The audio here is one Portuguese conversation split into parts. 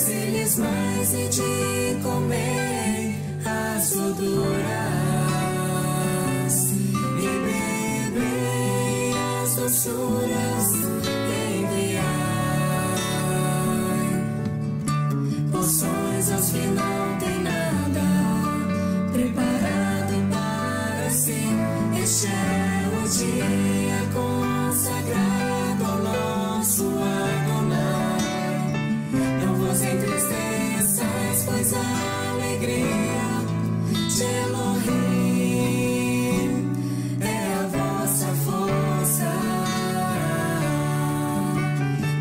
Disse-lhes mais e de comer as gorduras e beber as doçuras e enviai porções aos que não têm nada preparado para si. Este é o dia consagrado ao nosso Adonai. Não vos entristeçais, pois a alegria de Elohim é a vossa força.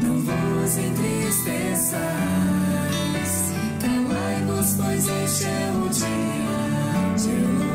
Não vos entristeçais, calai-vos, pois este é o dia de Elohim.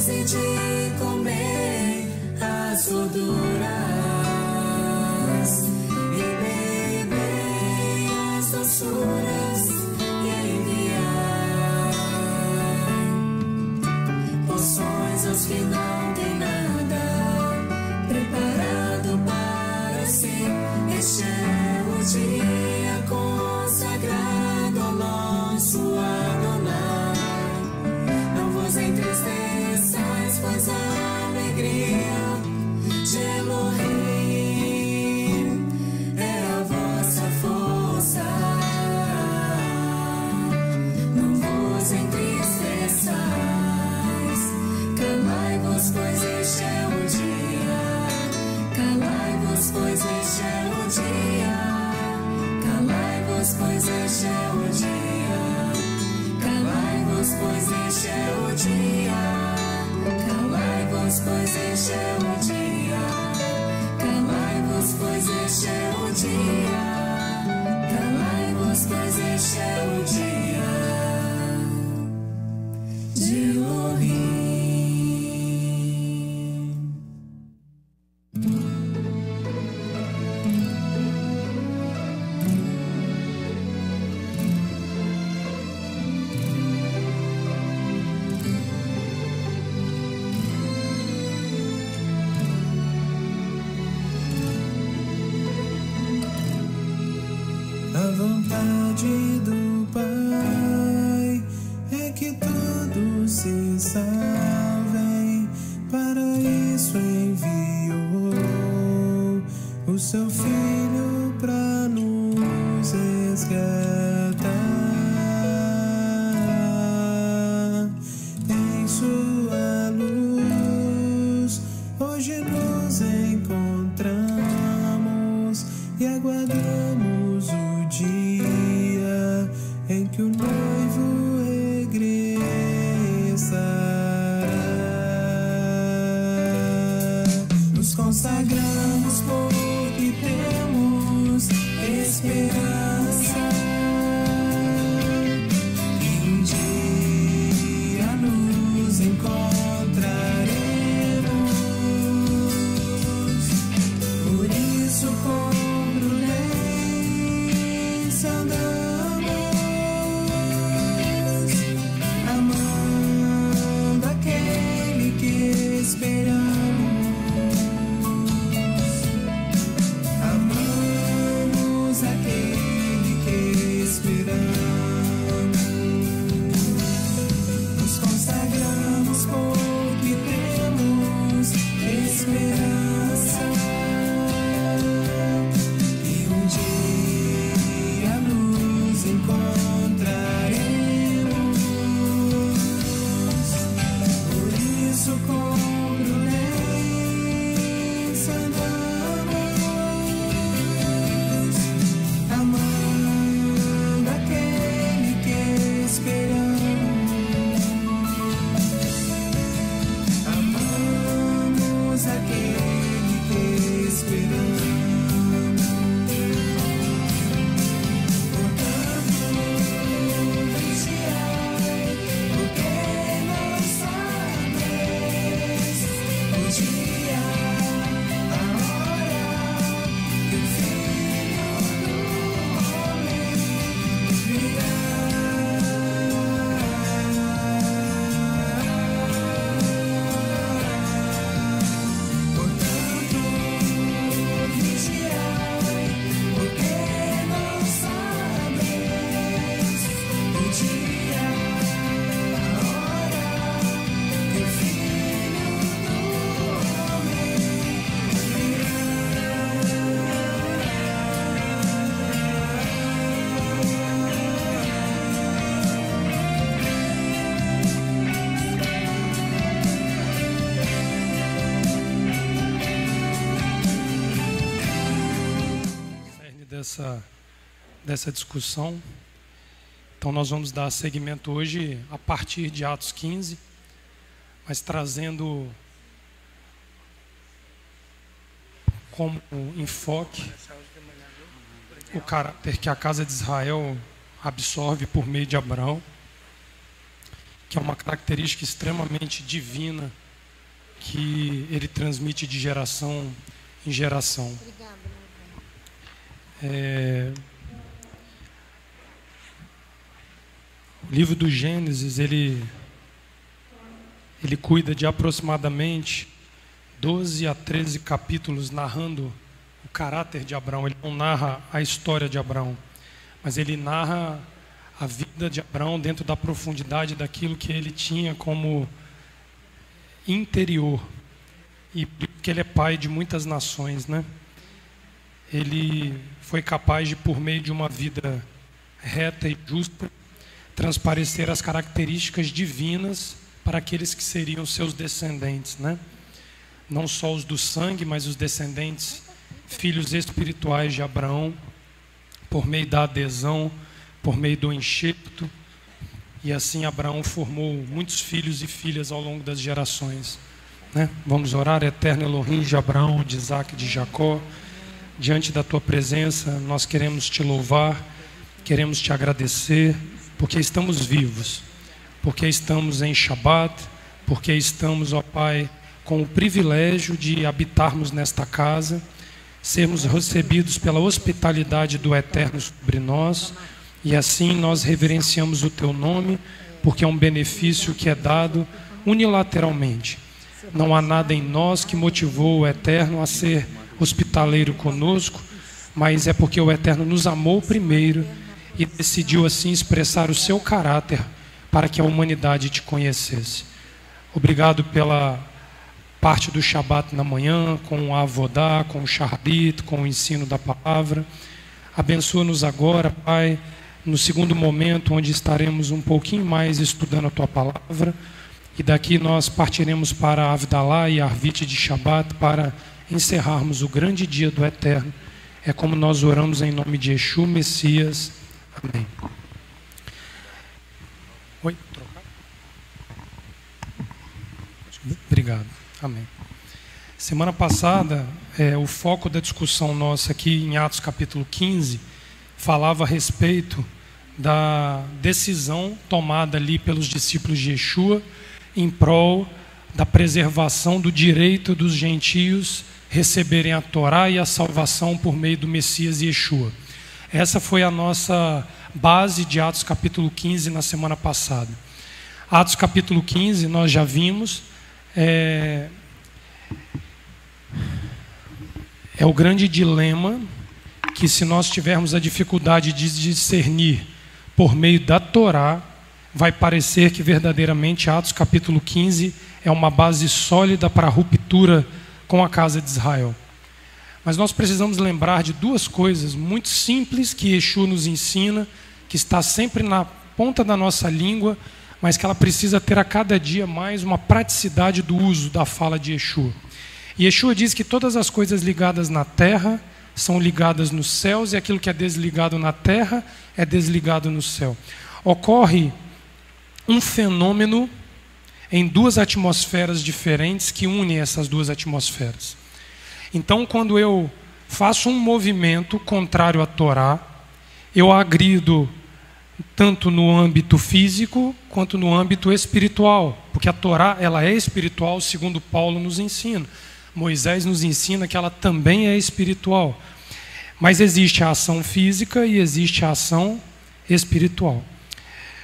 E de comer as gorduras e beber as doçuras e enviar porções aos que não têm nada preparado para si. Este é o dia consagrado ao nosso Adonai. Não vos entristeçais, pois a alegria de Elohim é a vossa força. Não vos entristeçais, calai-vos, pois este é o dia. Calai-vos, pois este é o dia. Calai-vos, pois este é o dia. Calai-vos, pois este é o dia. Calai-vos, pois este é o dia. Calai-vos, pois este é o dia. Calai-vos, pois este é o dia de Elohim. A vontade do Pai é que todos se salvem. Para isso enviou o seu Filho para nos resgatar. Em sua luz hoje nos encontramos e aguardamos o dia em que o noivo regressará. Nos consagramos porque temos esperança e um dia nos encontraremos dessa discussão. Então nós vamos dar seguimento hoje a partir de Atos 15, mas trazendo como enfoque o caráter que a casa de Israel absorve por meio de Abraão, que é uma característica extremamente divina que ele transmite de geração em geração. O livro do Gênesis, ele cuida de aproximadamente 12 a 13 capítulos narrando o caráter de Abraão. Ele não narra a história de Abraão, mas ele narra a vida de Abraão dentro da profundidade daquilo que ele tinha como interior. E porque ele é pai de muitas nações, né? Ele foi capaz de, por meio de uma vida reta e justa, transparecer as características divinas para aqueles que seriam seus descendentes, né? Não só os do sangue, mas os descendentes, filhos espirituais de Abraão, por meio da adesão, por meio do enxerto. E assim Abraão formou muitos filhos e filhas ao longo das gerações, né? Vamos orar. Eterno Elohim de Abraão, de Isaac, de Jacó, diante da tua presença nós queremos te louvar, queremos te agradecer, porque estamos vivos, porque estamos em Shabat, porque estamos, ó Pai, com o privilégio de habitarmos nesta casa, sermos recebidos pela hospitalidade do Eterno sobre nós, e assim nós reverenciamos o teu nome, porque é um benefício que é dado unilateralmente. Não há nada em nós que motivou o Eterno a ser hospitaleiro conosco, mas é porque o Eterno nos amou primeiro e decidiu assim expressar o seu caráter para que a humanidade te conhecesse. Obrigado pela parte do Shabat na manhã, com a Avodá, com o Shaharit, com o ensino da palavra. Abençoa-nos agora, Pai, no segundo momento, onde estaremos um pouquinho mais estudando a tua palavra, e daqui nós partiremos para a Avdalá e a Arvit de Shabat para encerrarmos o grande dia do Eterno. É como nós oramos em nome de Yeshua, Messias. Amém. Oi, trocar? Obrigado. Amém. Semana passada, o foco da discussão nossa aqui em Atos capítulo 15 falava a respeito da decisão tomada ali pelos discípulos de Yeshua em prol da preservação do direito dos gentios receberem a Torá e a salvação por meio do Messias Yeshua. Essa foi a nossa base de Atos capítulo 15 na semana passada. Atos capítulo 15 nós já vimos, é o grande dilema que, se nós tivermos a dificuldade de discernir por meio da Torá, vai parecer que verdadeiramente Atos capítulo 15 é uma base sólida para a ruptura com a casa de Israel. Mas nós precisamos lembrar de duas coisas muito simples que Yeshua nos ensina, que está sempre na ponta da nossa língua, mas que ela precisa ter a cada dia mais uma praticidade do uso da fala de Yeshua. E Yeshua diz que todas as coisas ligadas na terra são ligadas nos céus, e aquilo que é desligado na terra é desligado no céu. Ocorre um fenômeno em duas atmosferas diferentes que unem essas duas atmosferas. Então, quando eu faço um movimento contrário à Torá, eu agrido tanto no âmbito físico quanto no âmbito espiritual, porque a Torá, ela é espiritual, segundo Paulo nos ensina. Moisés nos ensina que ela também é espiritual. Mas existe a ação física e existe a ação espiritual.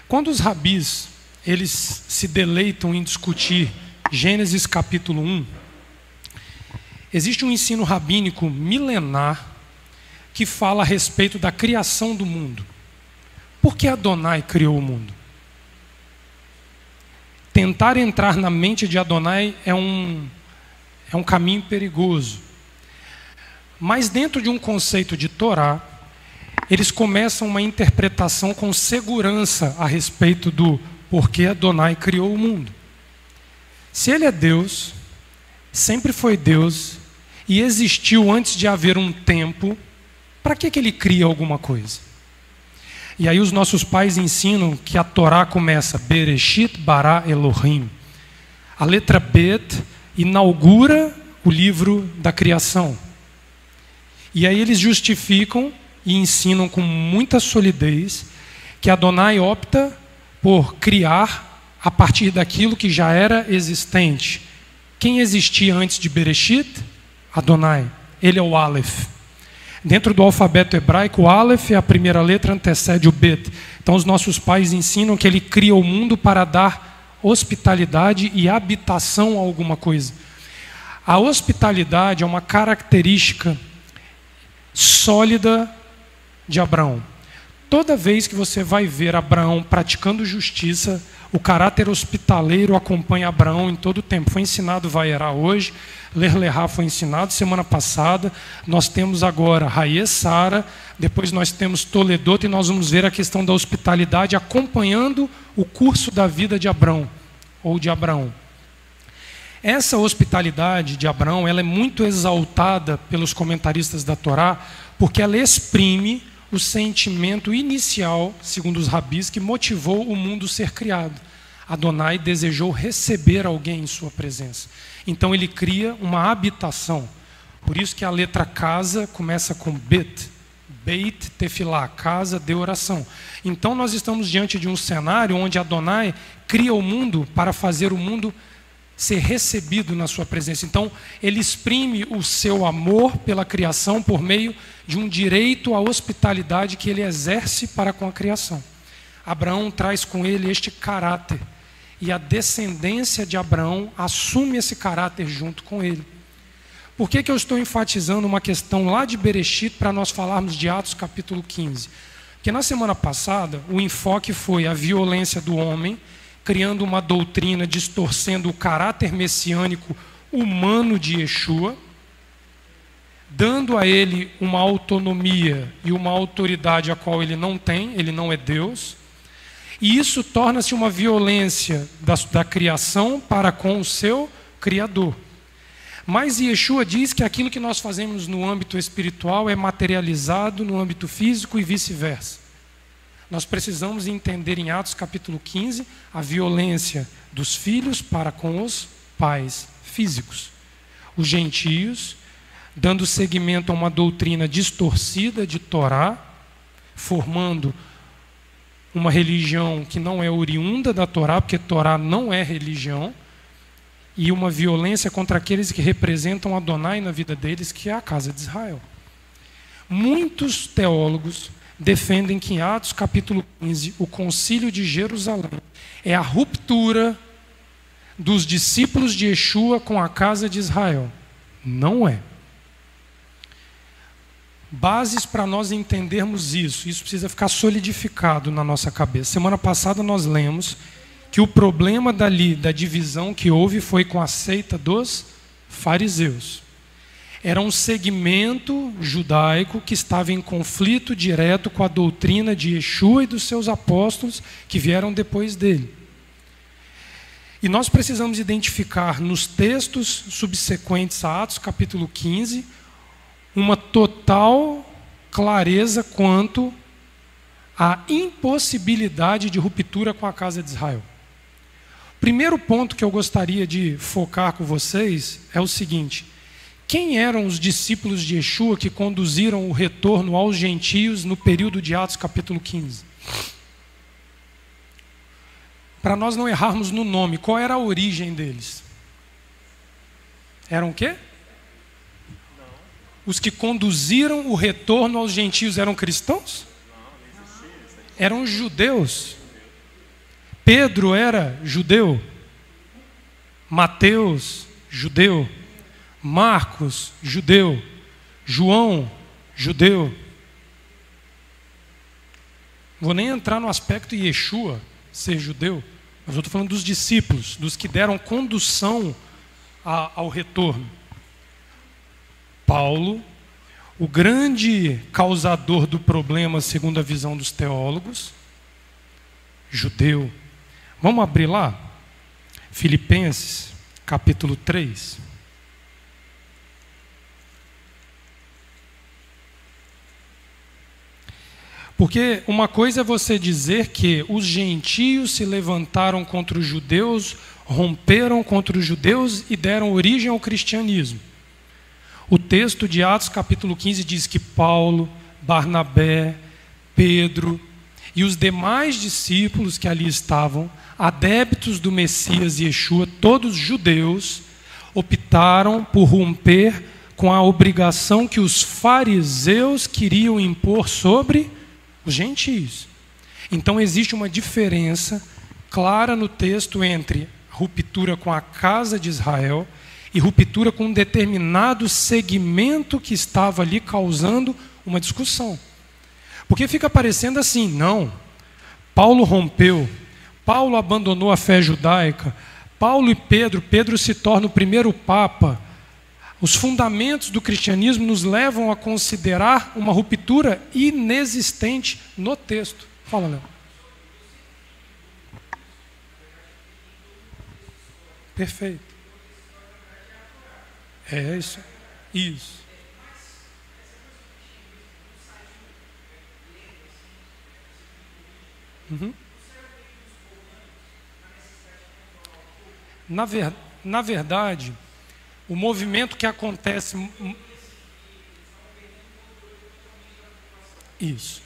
Quando os rabis, eles se deleitam em discutir Gênesis capítulo 1, existe um ensino rabínico milenar que fala a respeito da criação do mundo. Por que Adonai criou o mundo? Tentar entrar na mente de Adonai é um caminho perigoso. Mas dentro de um conceito de Torá, eles começam uma interpretação com segurança a respeito do porquê Adonai criou o mundo. Se ele é Deus, sempre foi Deus, e existiu antes de haver um tempo, Para que ele cria alguma coisa? E aí os nossos pais ensinam que a Torá começa Bereshit bara Elohim. A letra Bet inaugura o livro da criação. E aí eles justificam e ensinam com muita solidez que Adonai opta por criar a partir daquilo que já era existente. Quem existia antes de Bereshit? Adonai. Ele é o Aleph. Dentro do alfabeto hebraico, o Aleph é a primeira letra, antecede o Bet. Então os nossos pais ensinam que ele cria o mundo para dar hospitalidade e habitação a alguma coisa. A hospitalidade é uma característica sólida de Abraão. Toda vez que você vai ver Abraão praticando justiça, o caráter hospitaleiro acompanha Abraão em todo o tempo. Foi ensinado Vaierá hoje, Ler Lehá foi ensinado semana passada, nós temos agora Raie Sara, depois nós temos Toledot, e nós vamos ver a questão da hospitalidade acompanhando o curso da vida de Abraão, ou de Abraão. Essa hospitalidade de Abraão, ela é muito exaltada pelos comentaristas da Torá, porque ela exprime o sentimento inicial, segundo os rabis, que motivou o mundo ser criado. Adonai desejou receber alguém em sua presença. Então ele cria uma habitação. Por isso que a letra casa começa com Bet. Beit Tefilá, casa de oração. Então nós estamos diante de um cenário onde Adonai cria o mundo para fazer o mundo ser recebido na sua presença. Então ele exprime o seu amor pela criação por meio de um direito à hospitalidade que ele exerce para com a criação. Abraão traz com ele este caráter, e a descendência de Abraão assume esse caráter junto com ele. Por que eu estou enfatizando uma questão lá de Bereshit para nós falarmos de Atos capítulo 15? Porque na semana passada o enfoque foi a violência do homem, criando uma doutrina, distorcendo o caráter messiânico humano de Yeshua, dando a ele uma autonomia e uma autoridade a qual ele não tem, ele não é Deus. E isso torna-se uma violência da criação para com o seu Criador. Mas Yeshua diz que aquilo que nós fazemos no âmbito espiritual é materializado no âmbito físico e vice-versa. Nós precisamos entender em Atos capítulo 15 a violência dos filhos para com os pais físicos. Os gentios, dando seguimento a uma doutrina distorcida de Torá, formando uma religião que não é oriunda da Torá, porque Torá não é religião, e uma violência contra aqueles que representam Adonai na vida deles, que é a casa de Israel. Muitos teólogos defendem que em Atos capítulo 15, o concílio de Jerusalém é a ruptura dos discípulos de Yeshua com a casa de Israel. Não é. Bases para nós entendermos isso precisa ficar solidificado na nossa cabeça. Semana passada nós lemos que o problema dali, da divisão que houve, foi com a seita dos fariseus. Era um segmento judaico que estava em conflito direto com a doutrina de Yeshua e dos seus apóstolos que vieram depois dele. E nós precisamos identificar nos textos subsequentes a Atos capítulo 15 uma total clareza quanto à impossibilidade de ruptura com a casa de Israel. Primeiro ponto que eu gostaria de focar com vocês é o seguinte: quem eram os discípulos de Yeshua que conduziram o retorno aos gentios no período de Atos capítulo 15? Para nós não errarmos no nome, qual era a origem deles? Eram o quê? Os que conduziram o retorno aos gentios eram cristãos? Eram judeus. Pedro era judeu. Mateus, judeu. Marcos, judeu. João, judeu. Não vou nem entrar no aspecto de Yeshua ser judeu, mas eu estou falando dos discípulos, dos que deram condução ao retorno. Paulo, o grande causador do problema, segundo a visão dos teólogos, judeu. Vamos abrir lá? Filipenses, capítulo 3. Porque uma coisa é você dizer que os gentios se levantaram contra os judeus, romperam contra os judeus e deram origem ao cristianismo. O texto de Atos capítulo 15 diz que Paulo, Barnabé, Pedro e os demais discípulos que ali estavam, adeptos do Messias Yeshua, todos judeus, optaram por romper com a obrigação que os fariseus queriam impor sobre os gentios. Então existe uma diferença clara no texto entre ruptura com a casa de Israel e ruptura com um determinado segmento que estava ali causando uma discussão. Porque fica parecendo assim, não, Paulo rompeu, Paulo abandonou a fé judaica, Paulo e Pedro se torna o primeiro papa. Os fundamentos do cristianismo nos levam a considerar uma ruptura inexistente no texto. Fala, Léo. Perfeito. É isso. Isso. Uhum. Na verdade, o movimento que acontece... Isso.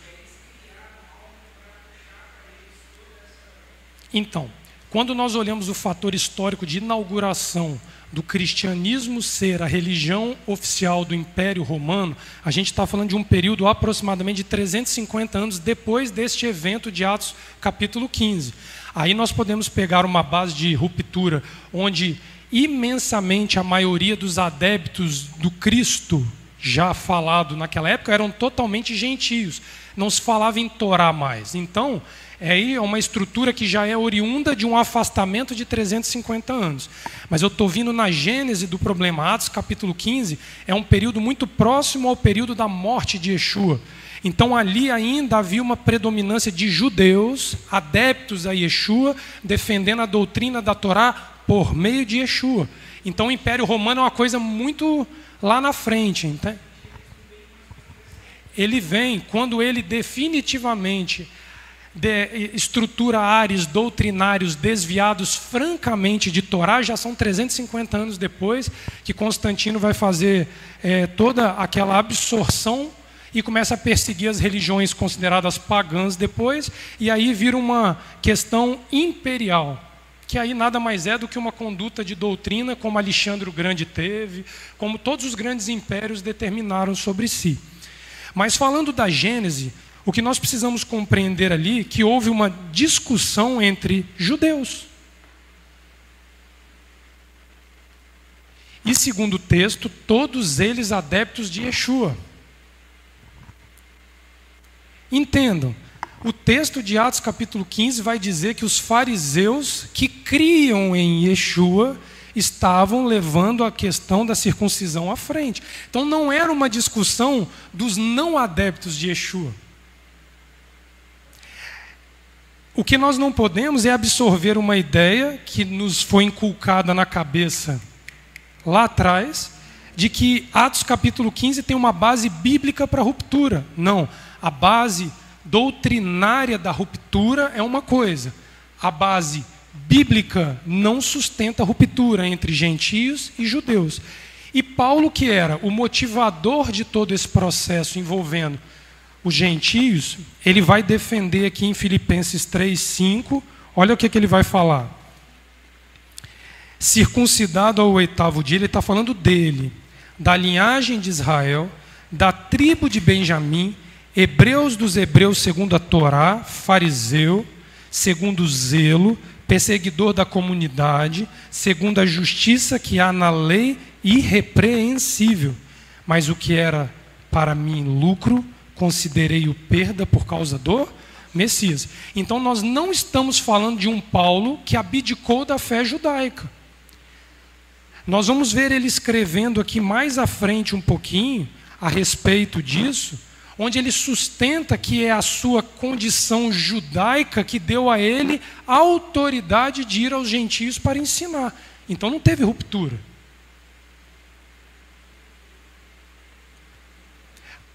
Então, quando nós olhamos o fator histórico de inauguração do cristianismo ser a religião oficial do Império Romano, a gente está falando de um período aproximadamente de 350 anos depois deste evento de Atos capítulo 15. Aí nós podemos pegar uma base de ruptura, onde imensamente a maioria dos adeptos do Cristo, já falado naquela época, eram totalmente gentios. Não se falava em Torá mais. Então, aí é uma estrutura que já é oriunda de um afastamento de 350 anos. Mas eu estou vindo na gênese do problema. Atos capítulo 15 é um período muito próximo ao período da morte de Yeshua. Então ali ainda havia uma predominância de judeus, adeptos a Yeshua, defendendo a doutrina da Torá por meio de Yeshua. Então o Império Romano é uma coisa muito lá na frente. Entende? Ele vem quando ele definitivamente estrutura ares doutrinários desviados francamente de Torá. Já são 350 anos depois que Constantino vai fazer toda aquela absorção e começa a perseguir as religiões consideradas pagãs depois, e aí vira uma questão imperial, que aí nada mais é do que uma conduta de doutrina, como Alexandre o Grande teve, como todos os grandes impérios determinaram sobre si. Mas falando da Gênese, o que nós precisamos compreender ali é que houve uma discussão entre judeus. E segundo o texto, todos eles adeptos de Yeshua. Entendam, o texto de Atos capítulo 15 vai dizer que os fariseus que criam em Yeshua estavam levando a questão da circuncisão à frente. Então não era uma discussão dos não adeptos de Yeshua. O que nós não podemos é absorver uma ideia que nos foi inculcada na cabeça lá atrás, de que Atos capítulo 15 tem uma base bíblica para a ruptura. Não. A base doutrinária da ruptura é uma coisa. A base bíblica não sustenta a ruptura entre gentios e judeus. E Paulo, que era o motivador de todo esse processo envolvendo os gentios, ele vai defender aqui em Filipenses 3:5, olha o que ele vai falar. Circuncidado ao 8º dia, ele está falando dele, da linhagem de Israel, da tribo de Benjamim, hebreus dos hebreus segundo a Torá, fariseu, segundo o zelo, perseguidor da comunidade, segundo a justiça que há na lei, irrepreensível. Mas o que era para mim lucro, considerei-o perda por causa do Messias. Então nós não estamos falando de um Paulo que abdicou da fé judaica. Nós vamos ver ele escrevendo aqui mais à frente um pouquinho a respeito disso, onde ele sustenta que é a sua condição judaica que deu a ele a autoridade de ir aos gentios para ensinar. Então não teve ruptura.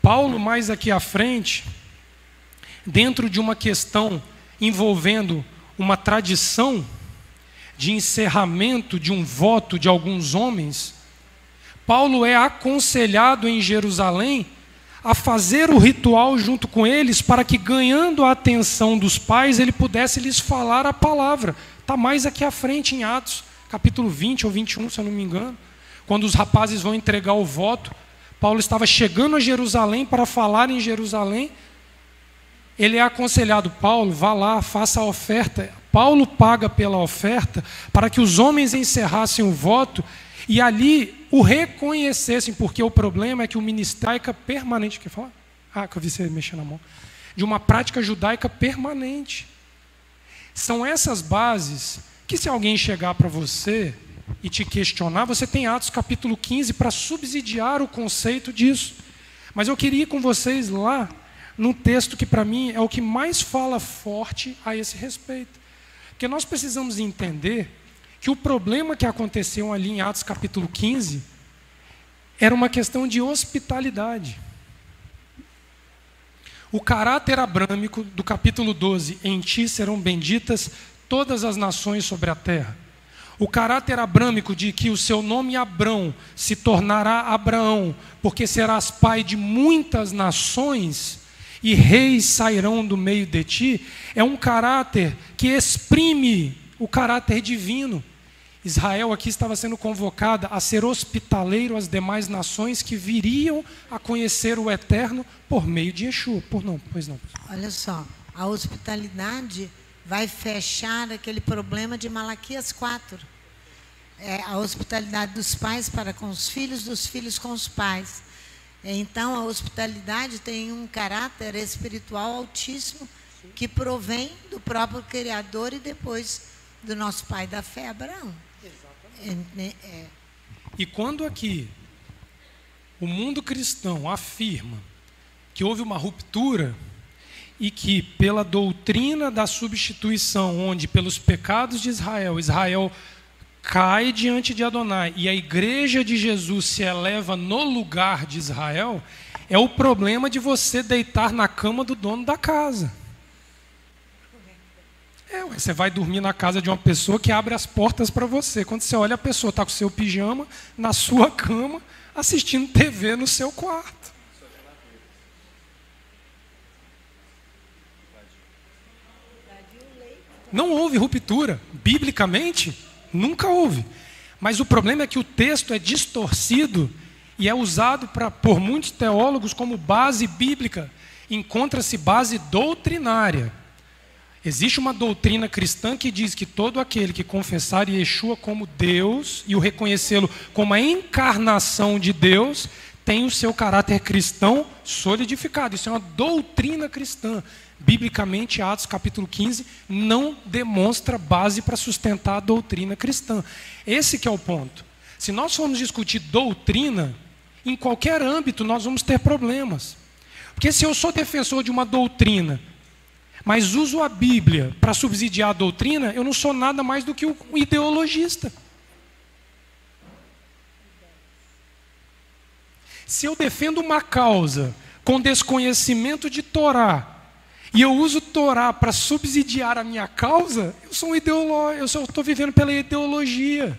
Paulo, mais aqui à frente, dentro de uma questão envolvendo uma tradição de encerramento de um voto de alguns homens, Paulo é aconselhado em Jerusalém a fazer o ritual junto com eles, para que, ganhando a atenção dos pais, ele pudesse lhes falar a palavra. Está mais aqui à frente em Atos, capítulo 20 ou 21, se eu não me engano. Quando os rapazes vão entregar o voto, Paulo estava chegando a Jerusalém para falar em Jerusalém. Ele é aconselhado: Paulo, vá lá, faça a oferta. Paulo paga pela oferta para que os homens encerrassem o voto e ali o reconhecessem, porque o problema é que o ministério permanente, quer falar? Que eu vi você mexer na mão, de uma prática judaica permanente. São essas bases que, se alguém chegar para você e te questionar, você tem Atos capítulo 15 para subsidiar o conceito disso. Mas eu queria ir com vocês lá num texto que para mim é o que mais fala forte a esse respeito. Porque nós precisamos entender que o problema que aconteceu ali em Atos capítulo 15 era uma questão de hospitalidade. O caráter abrâmico do capítulo 12, em ti serão benditas todas as nações sobre a terra. O caráter abrâmico de que o seu nome Abrão se tornará Abraão, porque serás pai de muitas nações e reis sairão do meio de ti, é um caráter que exprime o caráter divino. Israel aqui estava sendo convocada a ser hospitaleiro às demais nações que viriam a conhecer o Eterno por meio de Yeshua. Pois não. Olha só, a hospitalidade vai fechar aquele problema de Malaquias 4. É a hospitalidade dos pais para com os filhos, dos filhos com os pais. Então, a hospitalidade tem um caráter espiritual altíssimo que provém do próprio Criador e depois do nosso pai da fé, Abraão. E quando aqui o mundo cristão afirma que houve uma ruptura e que pela doutrina da substituição, onde pelos pecados de Israel, Israel cai diante de Adonai e a igreja de Jesus se eleva no lugar de Israel, é o problema de você deitar na cama do dono da casa. Você vai dormir na casa de uma pessoa que abre as portas para você. Quando você olha, a pessoa está com o seu pijama na sua cama, assistindo TV no seu quarto. Não houve ruptura. Biblicamente, nunca houve. Mas o problema é que o texto é distorcido e é usado por muitos teólogos como base bíblica. Encontra-se base doutrinária. Existe uma doutrina cristã que diz que todo aquele que confessar Yeshua como Deus e o reconhecê-lo como a encarnação de Deus tem o seu caráter cristão solidificado. Isso é uma doutrina cristã. Biblicamente, Atos capítulo 15 não demonstra base para sustentar a doutrina cristã. Esse que é o ponto. Se nós formos discutir doutrina, em qualquer âmbito nós vamos ter problemas. Porque se eu sou defensor de uma doutrina, mas uso a Bíblia para subsidiar a doutrina, eu não sou nada mais do que um ideologista. Se eu defendo uma causa com desconhecimento de Torá, e eu uso Torá para subsidiar a minha causa, eu sou um ideológico, eu estou vivendo pela ideologia.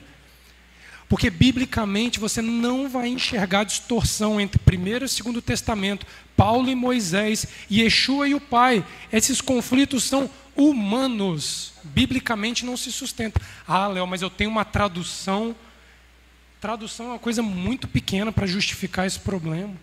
Porque, biblicamente, você não vai enxergar distorção entre Primeiro e Segundo Testamento, Paulo e Moisés, Yeshua e o Pai. Esses conflitos são humanos. Biblicamente não se sustenta. Léo, mas eu tenho uma tradução. Tradução é uma coisa muito pequena para justificar esse problema.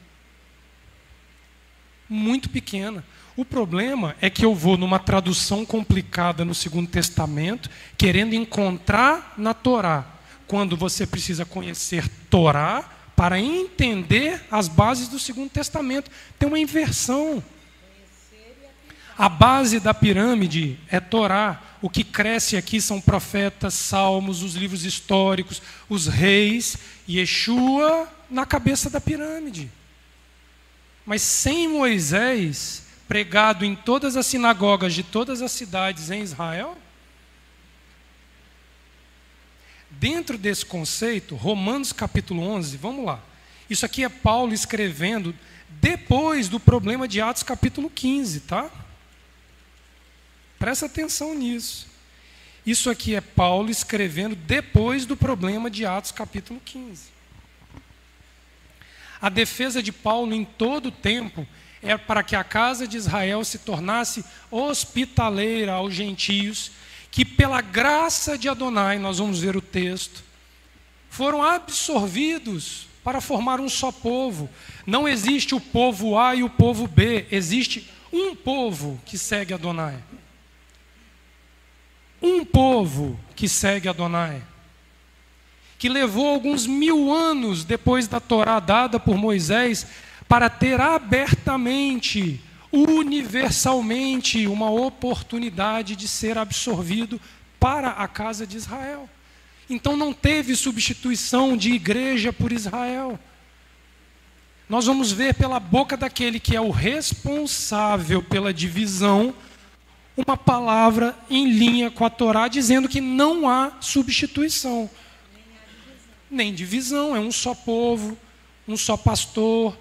Muito pequena. O problema é que eu vou numa tradução complicada no Segundo Testamento, querendo encontrar na Torá, quando você precisa conhecer Torá para entender as bases do Segundo Testamento. Tem uma inversão. A base da pirâmide é Torá. O que cresce aqui são profetas, salmos, os livros históricos, os reis, Yeshua na cabeça da pirâmide. Mas sem Moisés, pregado em todas as sinagogas de todas as cidades em Israel, dentro desse conceito, Romanos capítulo 11, vamos lá. Isso aqui é Paulo escrevendo depois do problema de Atos capítulo 15, tá? Presta atenção nisso. Isso aqui é Paulo escrevendo depois do problema de Atos capítulo 15. A defesa de Paulo em todo o tempo é para que a casa de Israel se tornasse hospitaleira aos gentios, que pela graça de Adonai, nós vamos ver o texto, foram absorvidos para formar um só povo. Não existe o povo A e o povo B, existe um povo que segue Adonai. Um povo que segue Adonai, que levou alguns 1000 anos depois da Torá dada por Moisés para ter abertamente, universalmente, uma oportunidade de ser absorvido para a casa de Israel. Então não teve substituição de igreja por Israel. Nós vamos ver pela boca daquele que é o responsável pela divisão, uma palavra em linha com a Torá, dizendo que não há substituição. Nem divisão, é um só povo, um só pastor,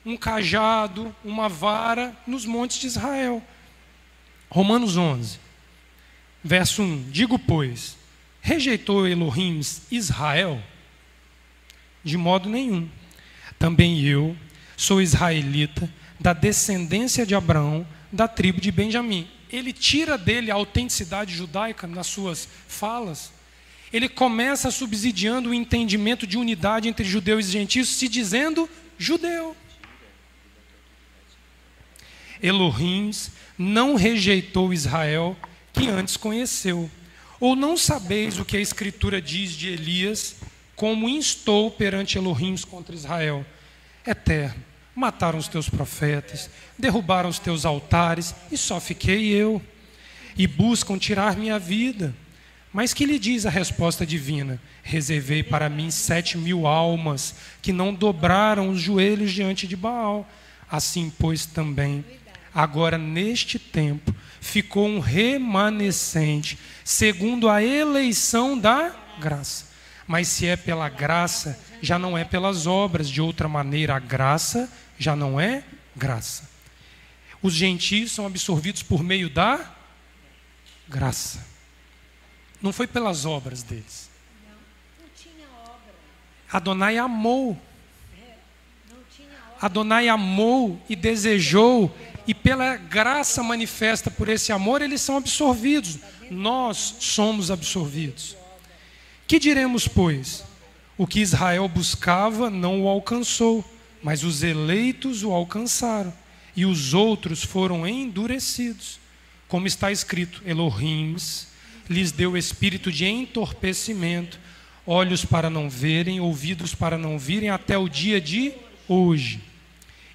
um cajado, uma vara nos montes de Israel. Romanos 11, verso 1. Digo, pois, rejeitou Elohim Israel? De modo nenhum. Também eu sou israelita, da descendência de Abraão, da tribo de Benjamim. Ele tira dele a autenticidade judaica nas suas falas. Ele começa subsidiando o entendimento de unidade entre judeus e gentios, se dizendo judeu. Elohim não rejeitou Israel, que antes conheceu. Ou não sabeis o que a Escritura diz de Elias, como instou perante Elohim contra Israel? Eterno, mataram os teus profetas, derrubaram os teus altares, e só fiquei eu. E buscam tirar minha vida. Mas que lhe diz a resposta divina? Reservei para mim 7.000 almas, que não dobraram os joelhos diante de Baal. Assim, pois, também, agora neste tempo, ficou um remanescente, segundo a eleição da graça. Mas se é pela graça, já não é pelas obras. De outra maneira, a graça já não é graça. Os gentios são absorvidos por meio da graça. Não foi pelas obras deles. Adonai amou. Adonai amou e desejou, e pela graça manifesta por esse amor, eles são absorvidos. Nós somos absorvidos. Que diremos, pois? O que Israel buscava não o alcançou, mas os eleitos o alcançaram, e os outros foram endurecidos. Como está escrito, Elohim lhes deu espírito de entorpecimento, olhos para não verem, ouvidos para não virem, até o dia de hoje.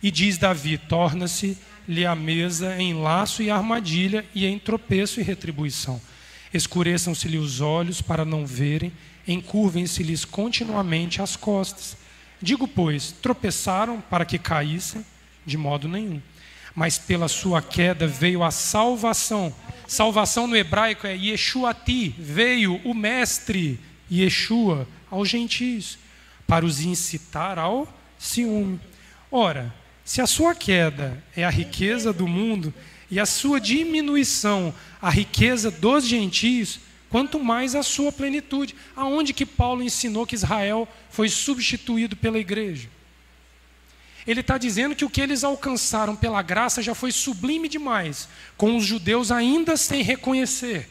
E diz Davi, torna-se-lhe a mesa em laço e armadilha, e em tropeço e retribuição. Escureçam-se-lhe os olhos para não verem, encurvem-se-lhes continuamente as costas. Digo, pois, tropeçaram para que caíssem? De modo nenhum. Mas pela sua queda veio a salvação. Salvação no hebraico é Yeshuati, veio o mestre Yeshua aos gentios, para os incitar ao ciúme. Ora, se a sua queda é a riqueza do mundo e a sua diminuição a riqueza dos gentios, quanto mais a sua plenitude. Aonde que Paulo ensinou que Israel foi substituído pela igreja? Ele está dizendo que o que eles alcançaram pela graça já foi sublime demais, com os judeus ainda sem reconhecer.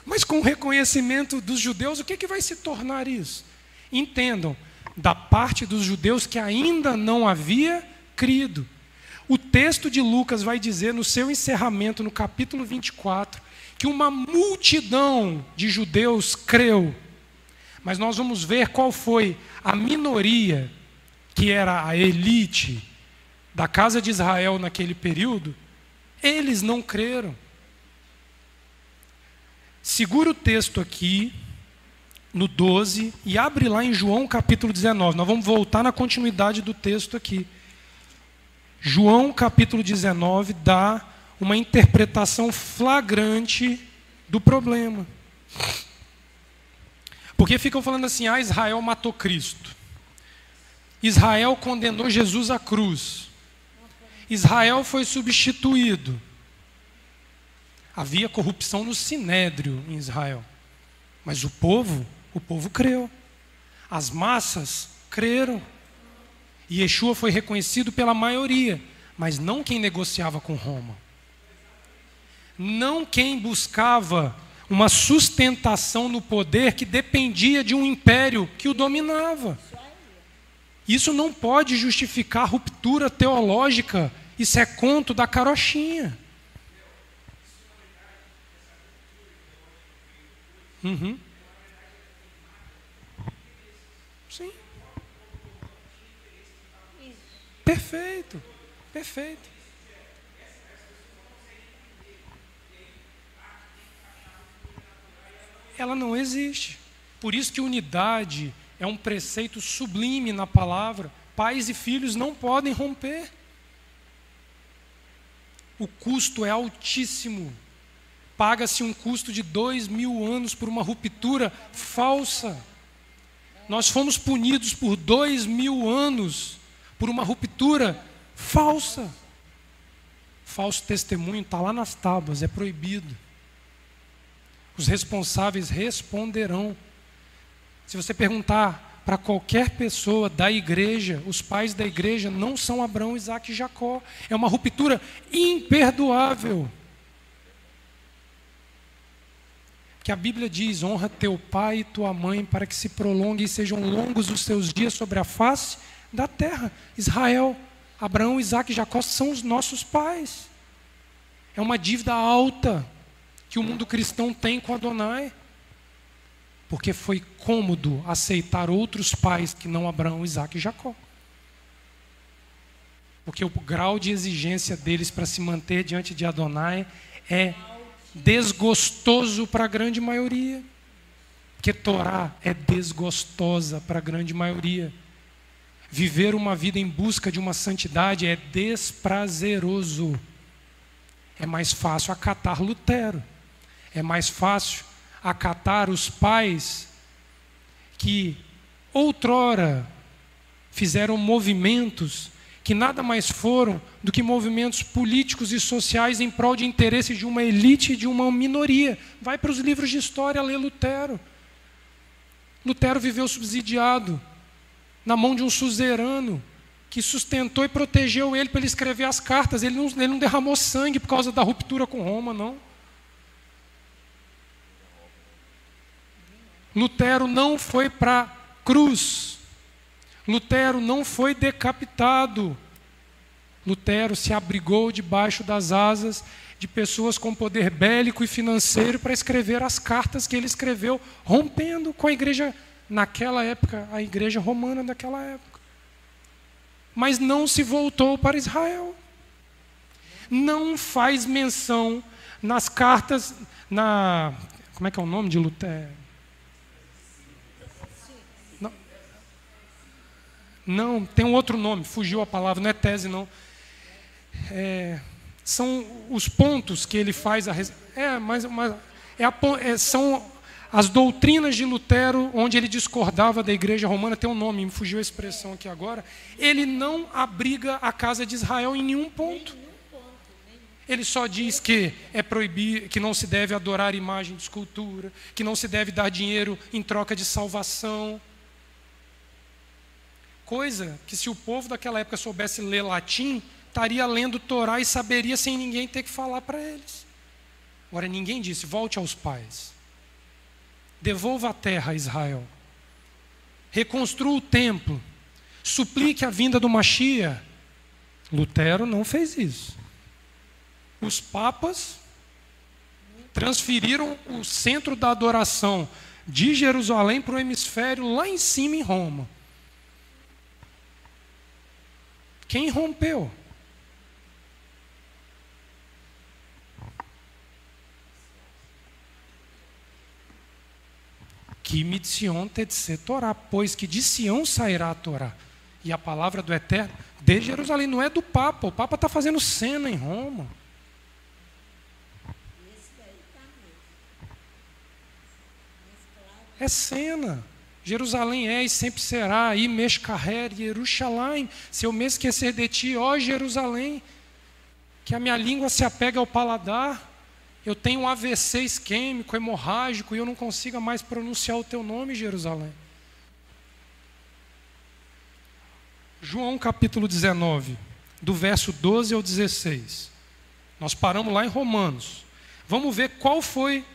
Mas com o reconhecimento dos judeus, o que vai se tornar isso? Entendam, da parte dos judeus que ainda não havia crido. O texto de Lucas vai dizer no seu encerramento, no capítulo 24, que uma multidão de judeus creu. Mas nós vamos ver qual foi a minoria, que era a elite da casa de Israel naquele período. Eles não creram. Segura o texto aqui, no 12, e abre lá em João capítulo 19. Nós vamos voltar na continuidade do texto aqui. João capítulo 19 dá uma interpretação flagrante do problema. Porque ficam falando assim, Israel matou Cristo. Israel condenou Jesus à cruz. Israel foi substituído. Havia corrupção no sinédrio em Israel. Mas o povo creu. As massas creram. E Yeshua foi reconhecido pela maioria, mas não quem negociava com Roma. Não quem buscava uma sustentação no poder que dependia de um império que o dominava. Isso não pode justificar ruptura teológica. Isso é conto da carochinha. Sim. Perfeito, perfeito. Ela não existe. Por isso que unidade é um preceito sublime na palavra. Pais e filhos não podem romper. O custo é altíssimo. Paga-se um custo de 2000 anos por uma ruptura falsa. Nós fomos punidos por 2000 anos por uma ruptura falsa. Falso testemunho está lá nas tábuas, é proibido. Os responsáveis responderão. Se você perguntar para qualquer pessoa da igreja, os pais da igreja não são Abraão, Isaque e Jacó. É uma ruptura imperdoável. Que a Bíblia diz: honra teu pai e tua mãe para que se prolonguem e sejam longos os seus dias sobre a face da terra. Israel, Abraão, Isaque e Jacó são os nossos pais. É uma dívida alta que o mundo cristão tem com Adonai, porque foi cômodo aceitar outros pais que não Abraão, Isaque e Jacó. Porque o grau de exigência deles para se manter diante de Adonai é desgostoso para a grande maioria. Porque Torá é desgostosa para a grande maioria. Viver uma vida em busca de uma santidade é desprazeroso. É mais fácil acatar Lutero. É mais fácil acatar os pais que outrora fizeram movimentos que nada mais foram do que movimentos políticos e sociais em prol de interesses de uma elite e de uma minoria. Vai para os livros de história ler Lutero. Lutero viveu subsidiado na mão de um suzerano que sustentou e protegeu ele para ele escrever as cartas. Ele não derramou sangue por causa da ruptura com Roma, não. Lutero não foi para a cruz. Lutero não foi decapitado. Lutero se abrigou debaixo das asas de pessoas com poder bélico e financeiro para escrever as cartas que ele escreveu, rompendo com a igreja naquela época, a igreja romana daquela época. Mas não se voltou para Israel. Não faz menção nas cartas, como é que é o nome de Lutero? Não, tem um outro nome, fugiu a palavra, não é tese não. São os pontos que ele faz são as doutrinas de Lutero, onde ele discordava da igreja romana. Tem um nome, me fugiu a expressão aqui agora. Ele não abriga a casa de Israel em nenhum ponto. Ele só diz que é proibir, que não se deve adorar imagem de escultura, que não se deve dar dinheiro em troca de salvação. Coisa que, se o povo daquela época soubesse ler latim, estaria lendo Torá e saberia sem ninguém ter que falar para eles. Agora, ninguém disse: volte aos pais, devolva a terra a Israel, reconstrua o templo, suplique a vinda do Mashiach. Lutero não fez isso. Os papas transferiram o centro da adoração de Jerusalém para o hemisfério lá em cima em Roma. Quem rompeu? Que mitzion tetse Torá, pois que de Sião sairá a Torá. E a palavra do Eterno de Jerusalém, não é do Papa. O Papa está fazendo cena em Roma. É cena. Jerusalém é e sempre será, e Meshkaher, Yerushalayim, se eu me esquecer de ti, ó Jerusalém, que a minha língua se apega ao paladar, Eu tenho um AVC isquêmico, hemorrágico, e eu não consigo mais pronunciar o teu nome, Jerusalém. João capítulo 19, do verso 12 ao 16. Nós paramos lá em Romanos. Vamos ver qual foi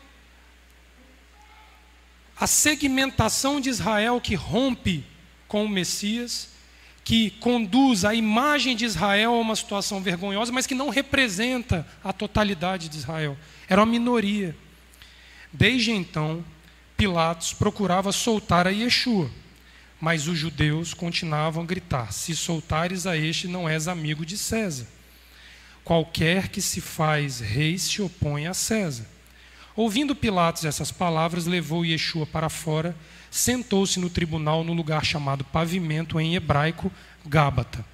a segmentação de Israel que rompe com o Messias, que conduz a imagem de Israel a uma situação vergonhosa, mas que não representa a totalidade de Israel. Era uma minoria. Desde então, Pilatos procurava soltar a Yeshua, mas os judeus continuavam a gritar: se soltares a este, não és amigo de César. Qualquer que se faz rei se opõe a César. Ouvindo Pilatos essas palavras, levou Yeshua para fora, sentou-se no tribunal no lugar chamado Pavimento, em hebraico, Gábata.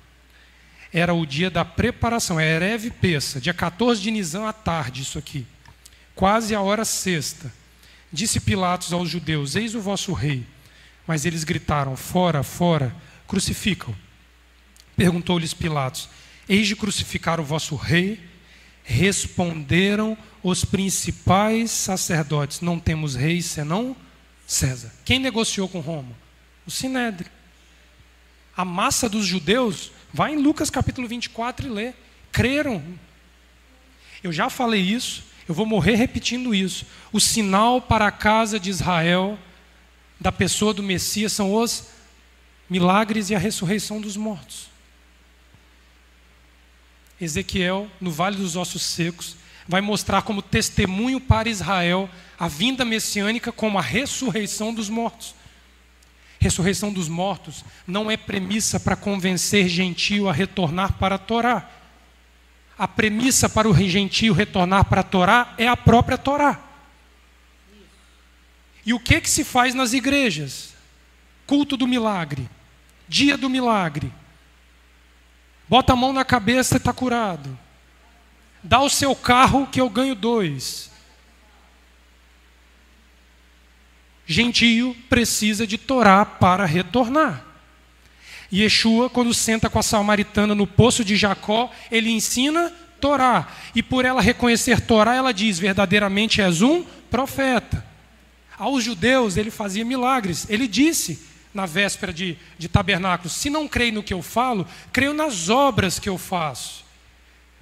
Era o dia da preparação, era Erev Pessa, dia 14 de Nisan à tarde, isso aqui. Quase a hora sexta. Disse Pilatos aos judeus: eis o vosso rei. Mas eles gritaram: fora, fora, crucifica-o. Perguntou-lhes Pilatos: eis de crucificar o vosso rei? Responderam os principais sacerdotes: não temos rei senão César. Quem negociou com Roma? O Sinédrio. A massa dos judeus, vai em Lucas capítulo 24 e lê, creram. Eu já falei isso, eu vou morrer repetindo isso. O sinal para a casa de Israel da pessoa do Messias são os milagres e a ressurreição dos mortos. Ezequiel, no Vale dos Ossos Secos, vai mostrar como testemunho para Israel a vinda messiânica como a ressurreição dos mortos. Ressurreição dos mortos não é premissa para convencer gentio a retornar para a Torá. A premissa para o gentio retornar para a Torá é a própria Torá. E o que se faz nas igrejas? Culto do milagre, dia do milagre. Bota a mão na cabeça e está curado. Dá o seu carro que eu ganho 2. Gentio precisa de Torá para retornar. Yeshua, quando senta com a samaritana no poço de Jacó, ele ensina Torá. E por ela reconhecer Torá, ela diz: verdadeiramente és um profeta. Aos judeus ele fazia milagres. Ele disse na véspera de tabernáculos: se não creio no que eu falo, creio nas obras que eu faço.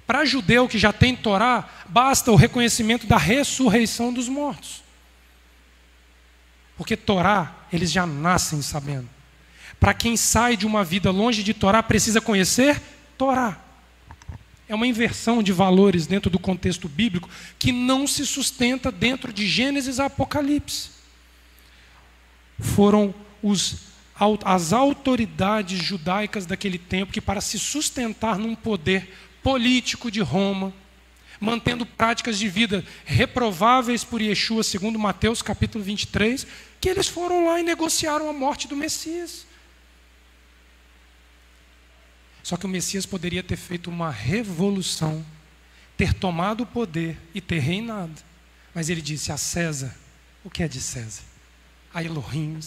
Para judeu que já tem Torá, basta o reconhecimento da ressurreição dos mortos. Porque Torá, eles já nascem sabendo. Para quem sai de uma vida longe de Torá, precisa conhecer Torá. É uma inversão de valores dentro do contexto bíblico que não se sustenta dentro de Gênesis a Apocalipse. Foram as autoridades judaicas daquele tempo que, para se sustentar num poder político de Roma, mantendo práticas de vida reprováveis por Yeshua, segundo Mateus capítulo 23, que eles foram lá e negociaram a morte do Messias. Só que o Messias poderia ter feito uma revolução, ter tomado o poder e ter reinado. Mas ele disse: a César, o que é de César? A Elohim,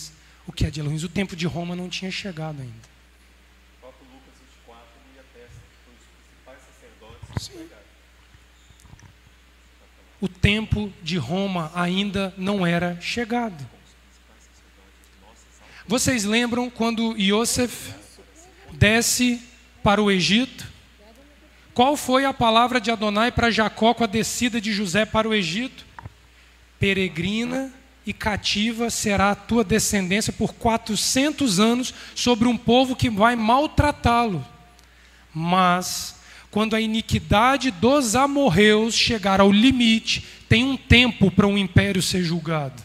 o que é de Elohim? O tempo de Roma não tinha chegado ainda. O próprio Lucas 24 me atesta que os principais sacerdotes Sim. O tempo de Roma ainda não era chegado. Vocês lembram quando Yosef desce para o Egito? Qual foi a palavra de Adonai para Jacó com a descida de José para o Egito? Peregrina e cativa será a tua descendência por 400 anos sobre um povo que vai maltratá-lo. Mas quando a iniquidade dos amorreus chegar ao limite, tem um tempo para um império ser julgado.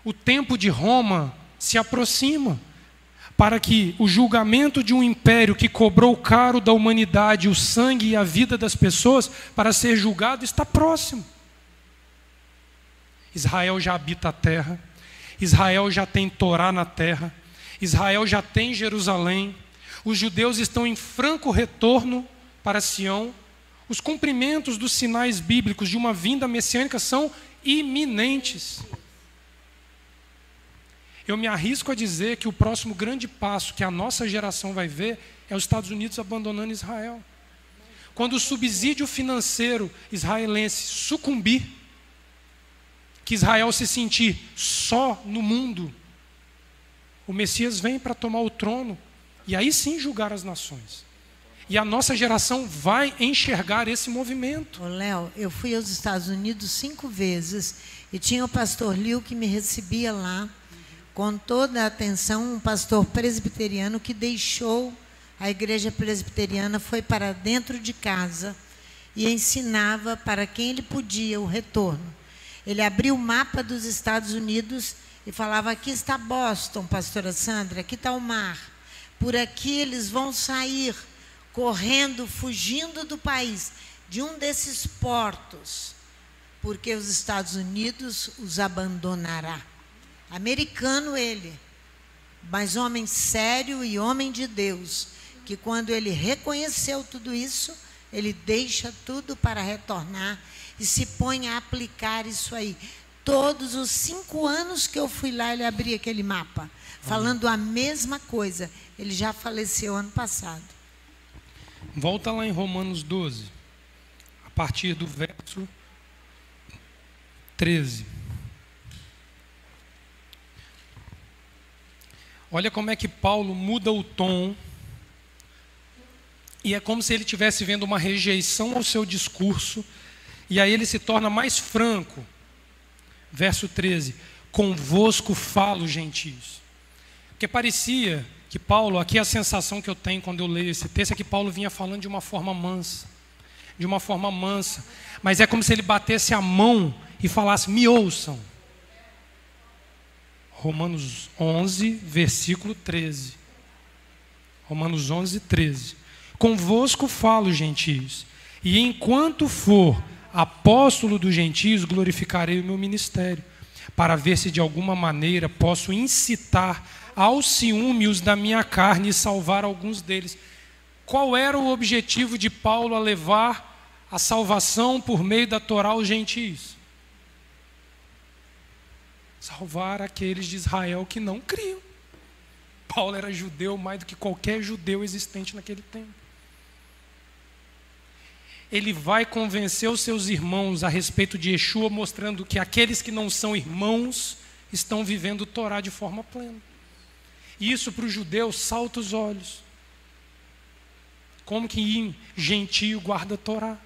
O tempo de Roma se aproxima, para que o julgamento de um império que cobrou caro da humanidade o sangue e a vida das pessoas para ser julgado está próximo. Israel já habita a terra, Israel já tem Torá na terra, Israel já tem Jerusalém, os judeus estão em franco retorno para Sião, os cumprimentos dos sinais bíblicos de uma vinda messiânica são iminentes. Eu me arrisco a dizer que o próximo grande passo que a nossa geração vai ver é os Estados Unidos abandonando Israel. quando o subsídio financeiro israelense sucumbir, que Israel se sentir só no mundo, o Messias vem para tomar o trono e aí sim julgar as nações. E a nossa geração vai enxergar esse movimento. Ô Léo, eu fui aos Estados Unidos 5 vezes e tinha o pastor Liu que me recebia lá com toda a atenção, um pastor presbiteriano que deixou a igreja presbiteriana, foi para dentro de casa e ensinava para quem ele podia o retorno. Ele abriu o mapa dos Estados Unidos e falava: aqui está Boston, pastora Sandra, aqui está o mar. Por aqui eles vão sair correndo, fugindo do país, de um desses portos, porque os Estados Unidos os abandonará. Americano ele, mas homem sério e homem de Deus, que quando ele reconheceu tudo isso, ele deixa tudo para retornar e se põe a aplicar isso aí. Todos os 5 anos que eu fui lá, ele abria aquele mapa, falando a mesma coisa. Ele já faleceu ano passado. Volta lá em Romanos 12, a partir do verso 13. Olha como é que Paulo muda o tom, e é como se ele estivesse vendo uma rejeição ao seu discurso, e aí ele se torna mais franco. Verso 13: convosco falo, gentios. Porque parecia que Paulo, aqui a sensação que eu tenho quando eu leio esse texto é que Paulo vinha falando de uma forma mansa, mas é como se ele batesse a mão e falasse: me ouçam. Romanos 11, versículo 13. Romanos 11, 13. Convosco falo, gentios, e enquanto for apóstolo dos gentios, glorificarei o meu ministério, para ver se de alguma maneira posso incitar ao ciúme os da minha carne e salvar alguns deles. Qual era o objetivo de Paulo a levar a salvação por meio da Torá aos gentios? Salvar aqueles de Israel que não criam. Paulo era judeu mais do que qualquer judeu existente naquele tempo. Ele vai convencer os seus irmãos a respeito de Yeshua, mostrando que aqueles que não são irmãos estão vivendo o Torá de forma plena. E isso para o judeu salta os olhos. Como que gentio guarda a Torá?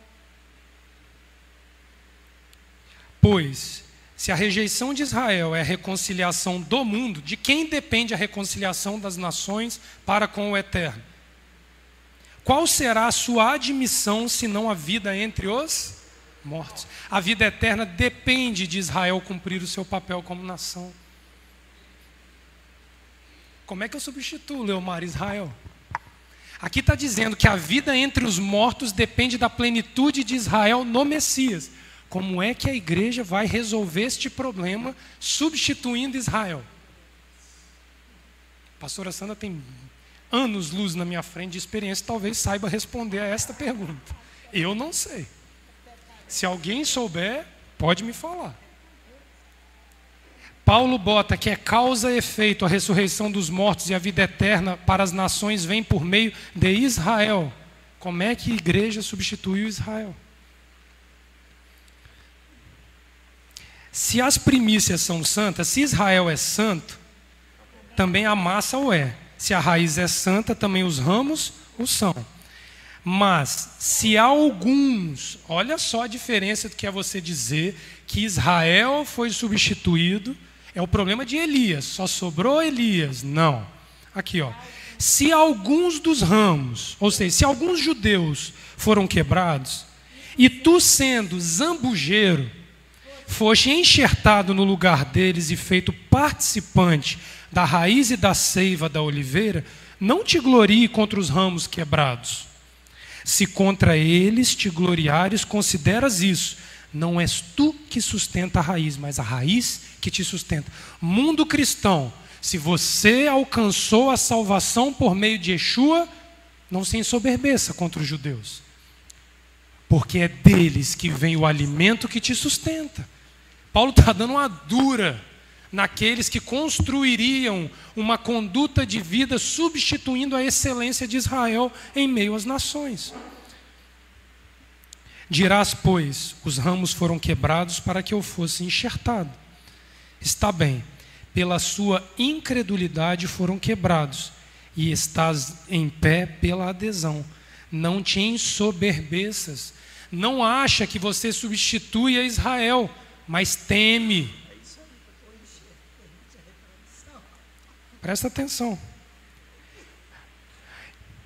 Pois, se a rejeição de Israel é a reconciliação do mundo, de quem depende a reconciliação das nações para com o Eterno? Qual será a sua admissão, senão a vida entre os mortos? A vida eterna depende de Israel cumprir o seu papel como nação. Como é que eu substituo, Leomar, Israel? Aqui está dizendo que a vida entre os mortos depende da plenitude de Israel no Messias. Como é que a igreja vai resolver este problema substituindo Israel? A pastora Sandra tem anos-luz na minha frente de experiência, talvez saiba responder a esta pergunta. Eu não sei. Se alguém souber, pode me falar. Paulo bota que é causa e efeito a ressurreição dos mortos e a vida eterna para as nações vem por meio de Israel. Como é que a igreja substituiu Israel? Se as primícias são santas, se Israel é santo, também a massa o é. Se a raiz é santa, também os ramos o são. Mas, se há alguns, olha só a diferença do que é você dizer que Israel foi substituído, é o problema de Elias, só sobrou Elias. Não. Aqui, ó. Se alguns dos ramos, ou seja, se alguns judeus foram quebrados, e tu sendo zambujeiro, foste enxertado no lugar deles e feito participante da raiz e da seiva da oliveira, não te glorie contra os ramos quebrados. Se contra eles te gloriares, consideras isso. Não és tu que sustenta a raiz, mas a raiz que te sustenta. Mundo cristão, se você alcançou a salvação por meio de Yeshua, não se ensoberbeça contra os judeus. Porque é deles que vem o alimento que te sustenta. Paulo está dando uma dura naqueles que construiriam uma conduta de vida substituindo a excelência de Israel em meio às nações. Dirás, pois, os ramos foram quebrados para que eu fosse enxertado. Está bem, pela sua incredulidade foram quebrados, e estás em pé pela adesão. Não te ensoberbeças. Não acha que você substitui a Israel, mas teme. Presta atenção.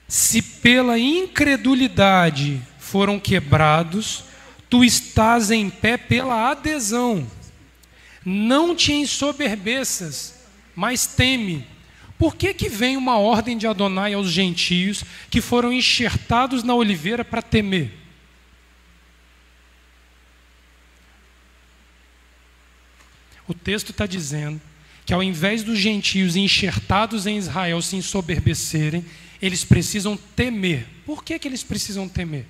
Se pela incredulidade foram quebrados, tu estás em pé pela adesão. Não te ensoberbeças, mas teme. Por que vem uma ordem de Adonai aos gentios que foram enxertados na oliveira para temer? O texto está dizendo que ao invés dos gentios enxertados em Israel se ensoberbecerem, eles precisam temer. Por que eles precisam temer?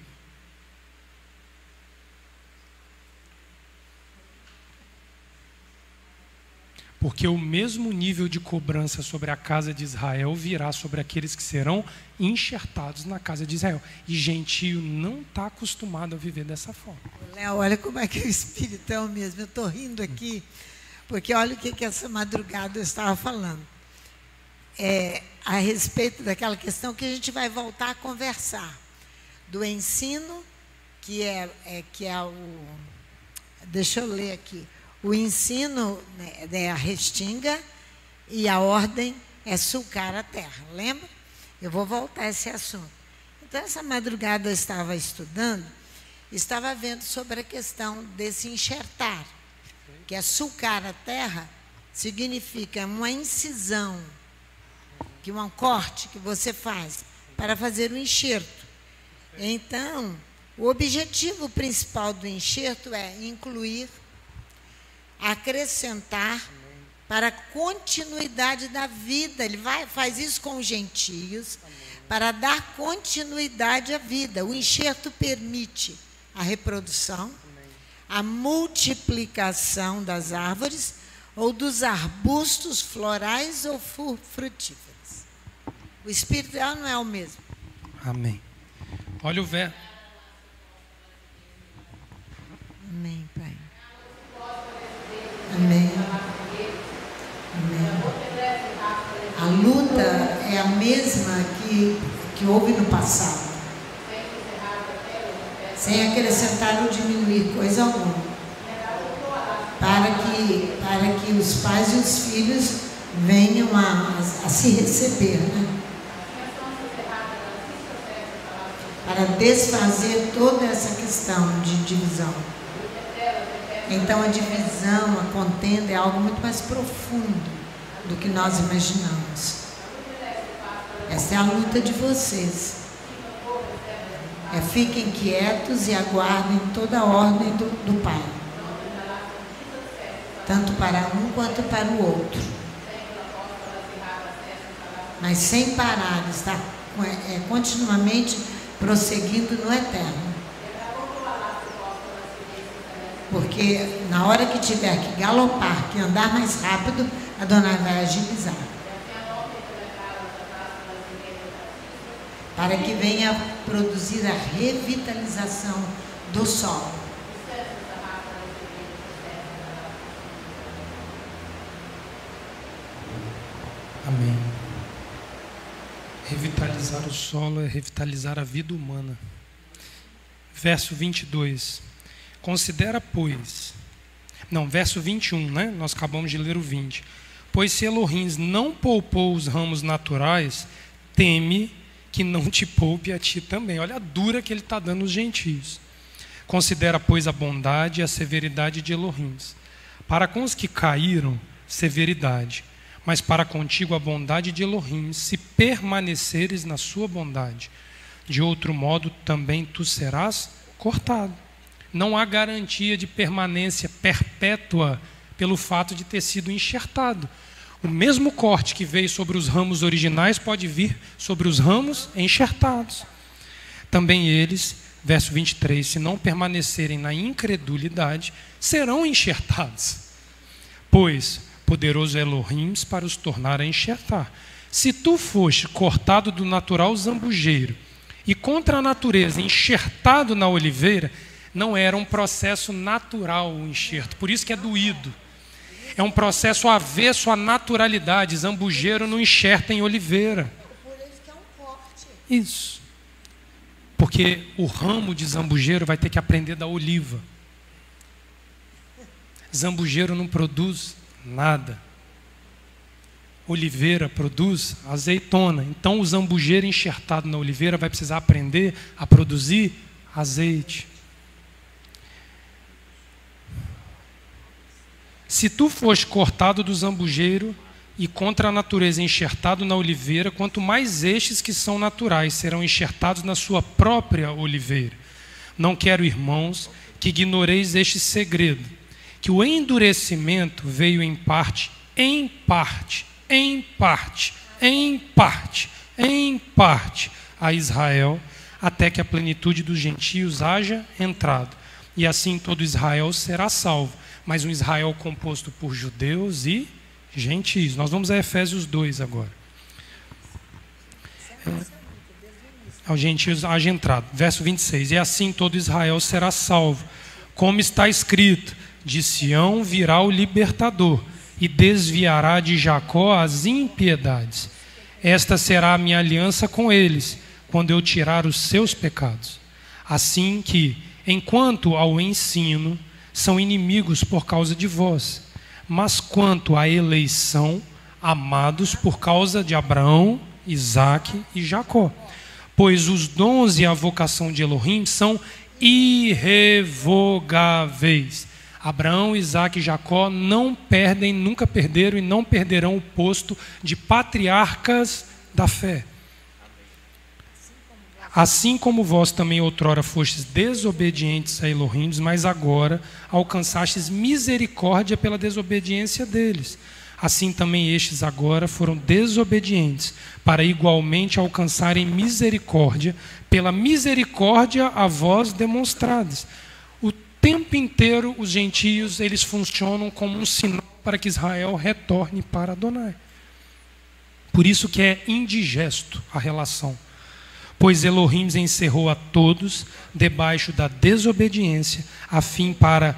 Porque o mesmo nível de cobrança sobre a casa de Israel virá sobre aqueles que serão enxertados na casa de Israel. E gentio não está acostumado a viver dessa forma. Léo, olha como é que o Espírito é o mesmo. Eu estou rindo aqui, porque olha o que essa madrugada eu estava falando. A respeito daquela questão que a gente vai voltar a conversar. Do ensino, que é o... Deixa eu ler aqui. O ensino é a restinga e a ordem é sulcar a terra. Lembra? Eu vou voltar a esse assunto. Então, essa madrugada eu estava estudando, estava vendo sobre a questão desse enxertar, que é sulcar a terra, significa uma incisão, que um corte que você faz para fazer o enxerto. Então, o objetivo principal do enxerto é incluir, acrescentar para a continuidade da vida. Ele faz isso com os gentios para dar continuidade à vida. O enxerto permite a reprodução, a multiplicação das árvores ou dos arbustos florais ou frutíferos. O Espírito não é o mesmo. Amém. Olha o verso. Amém, Pai. Amém. Amém. A luta é a mesma que houve no passado, sem acrescentar ou diminuir coisa alguma, para que os pais e os filhos venham a se receber, né? Para desfazer toda essa questão de divisão. Então, a divisão, a contenda é algo muito mais profundo do que nós imaginamos. Essa é a luta de vocês. Fiquem quietos e aguardem toda a ordem do Pai. Tanto para um quanto para o outro. Mas sem parar, está continuamente prosseguindo no eterno. Porque na hora que tiver que galopar, que andar mais rápido, a Adonai vai agilizar. Para que venha produzir a revitalização do solo. Amém. Revitalizar o solo é revitalizar a vida humana. Verso 22. Considera, pois... Não, verso 21, né? Nós acabamos de ler o 20. Pois se Elohim não poupou os ramos naturais, teme que não te poupe a ti também. Olha a dura que ele está dando aos gentios. Considera, pois, a bondade e a severidade de Elohim. Para com os que caíram, severidade. Mas para contigo a bondade de Elohim, se permaneceres na sua bondade. De outro modo, também tu serás cortado. Não há garantia de permanência perpétua pelo fato de ter sido enxertado. O mesmo corte que veio sobre os ramos originais pode vir sobre os ramos enxertados. Também eles, verso 23, se não permanecerem na incredulidade, serão enxertados. Pois poderoso é Elohim para os tornar a enxertar. Se tu foste cortado do natural zambujeiro e contra a natureza enxertado na oliveira, Não era um processo natural o enxerto, por isso que é doído. É um processo avesso à naturalidade. Zambujeiro não enxerta em oliveira. Por isso que é um corte. Isso. Porque o ramo de zambujeiro vai ter que aprender da oliva. Zambujeiro não produz nada. Oliveira produz azeitona. Então o zambujeiro enxertado na oliveira vai precisar aprender a produzir azeite. Se tu foste cortado do zambujeiro e contra a natureza enxertado na oliveira, quanto mais estes que são naturais serão enxertados na sua própria oliveira. Não quero, irmãos, que ignoreis este segredo, que o endurecimento veio em parte a Israel, até que a plenitude dos gentios haja entrado. E assim todo Israel será salvo. Mas um Israel composto por judeus e gentios. Nós vamos a Efésios 2 agora. Aos gentios haja entrado. Verso 26. E assim todo Israel será salvo. Como está escrito, de Sião virá o libertador e desviará de Jacó as impiedades. Esta será a minha aliança com eles, quando eu tirar os seus pecados. Assim que, enquanto ao ensino, são inimigos por causa de vós, mas quanto à eleição, amados por causa de Abraão, Isaque e Jacó. Pois os dons e a vocação de Elohim são irrevogáveis. Abraão, Isaque e Jacó não perdem, nunca perderam e não perderão o posto de patriarcas da fé. Assim como vós também outrora fostes desobedientes a Elohim, mas agora alcançastes misericórdia pela desobediência deles. Assim também estes agora foram desobedientes, para igualmente alcançarem misericórdia pela misericórdia a vós demonstradas. O tempo inteiro os gentios, eles funcionam como um sinal para que Israel retorne para Adonai. Por isso que é indigesto a relação. Pois Elohim encerrou a todos debaixo da desobediência, a fim para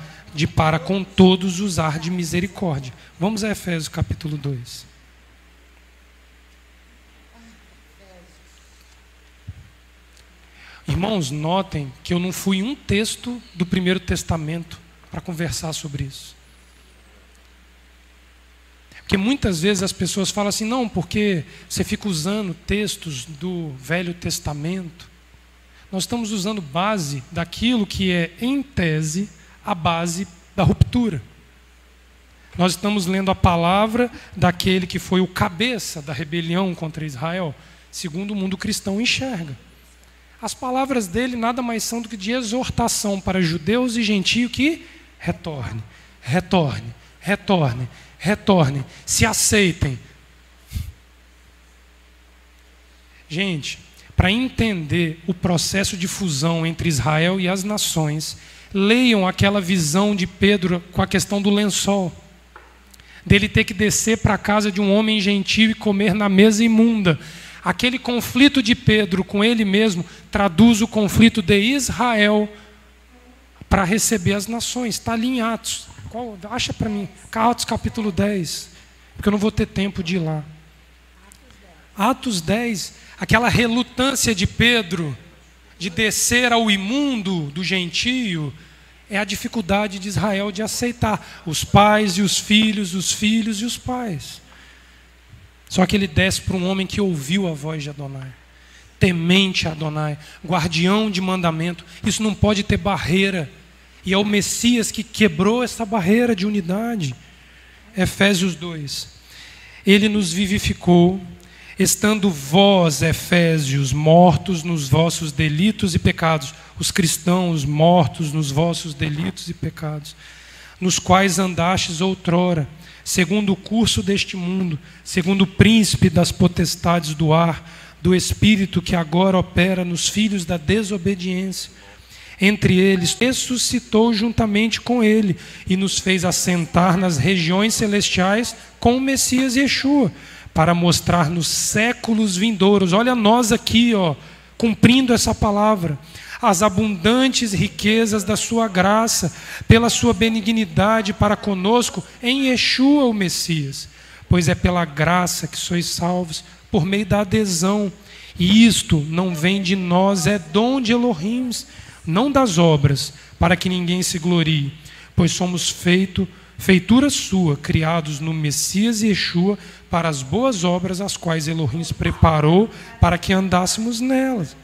com todos usar de misericórdia. Vamos a Efésios capítulo 2. Irmãos, notem que eu não fui em um texto do Primeiro Testamento para conversar sobre isso. Porque muitas vezes as pessoas falam assim, não, porque você fica usando textos do Velho Testamento. Nós estamos usando base daquilo que é, em tese, a base da ruptura. Nós estamos lendo a palavra daquele que foi o cabeça da rebelião contra Israel, segundo o mundo cristão enxerga. As palavras dele nada mais são do que de exortação para judeus e gentios que retorne, retorne, retorne, retorne, se aceitem. Gente, para entender o processo de fusão entre Israel e as nações, leiam aquela visão de Pedro com a questão do lençol, dele ter que descer para a casa de um homem gentil e comer na mesa imunda. Aquele conflito de Pedro com ele mesmo traduz o conflito de Israel para receber as nações. Está ali em Atos. Acha para mim, Atos capítulo 10, porque eu não vou ter tempo de ir lá. Atos 10, aquela relutância de Pedro de descer ao imundo do gentio, é a dificuldade de Israel de aceitar os pais e os filhos e os pais. Só que ele desce para um homem que ouviu a voz de Adonai, temente a Adonai, guardião de mandamento. Isso não pode ter barreira. E é o Messias que quebrou essa barreira de unidade. Efésios 2. Ele nos vivificou, estando vós, Efésios, mortos nos vossos delitos e pecados. Os cristãos mortos nos vossos delitos e pecados, nos quais andastes outrora, segundo o curso deste mundo, segundo o príncipe das potestades do ar, do espírito que agora opera nos filhos da desobediência. Entre eles, ressuscitou juntamente com ele e nos fez assentar nas regiões celestiais com o Messias Yeshua, para mostrar nos séculos vindouros. Olha nós aqui, cumprindo essa palavra. As abundantes riquezas da sua graça, pela sua benignidade para conosco, em Yeshua o Messias. Pois é pela graça que sois salvos, por meio da adesão. E isto não vem de nós, é dom de Elohim, não das obras, para que ninguém se glorie. Pois somos feitura sua, criados no Messias Yeshua, para as boas obras, as quais Elohim preparou para que andássemos nelas.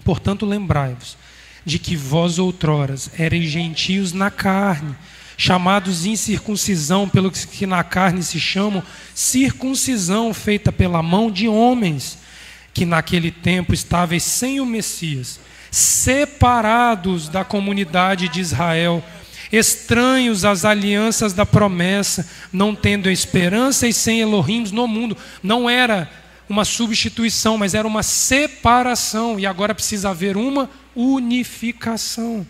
Portanto, lembrai-vos de que vós outroras erais gentios na carne, chamados incircuncisão, pelo que na carne se chamam circuncisão, feita pela mão de homens, que naquele tempo estáveis sem o Messias, separados da comunidade de Israel, estranhos às alianças da promessa, não tendo esperança e sem Elohim no mundo. Não era uma substituição, mas era uma separação, e agora precisa haver uma unificação.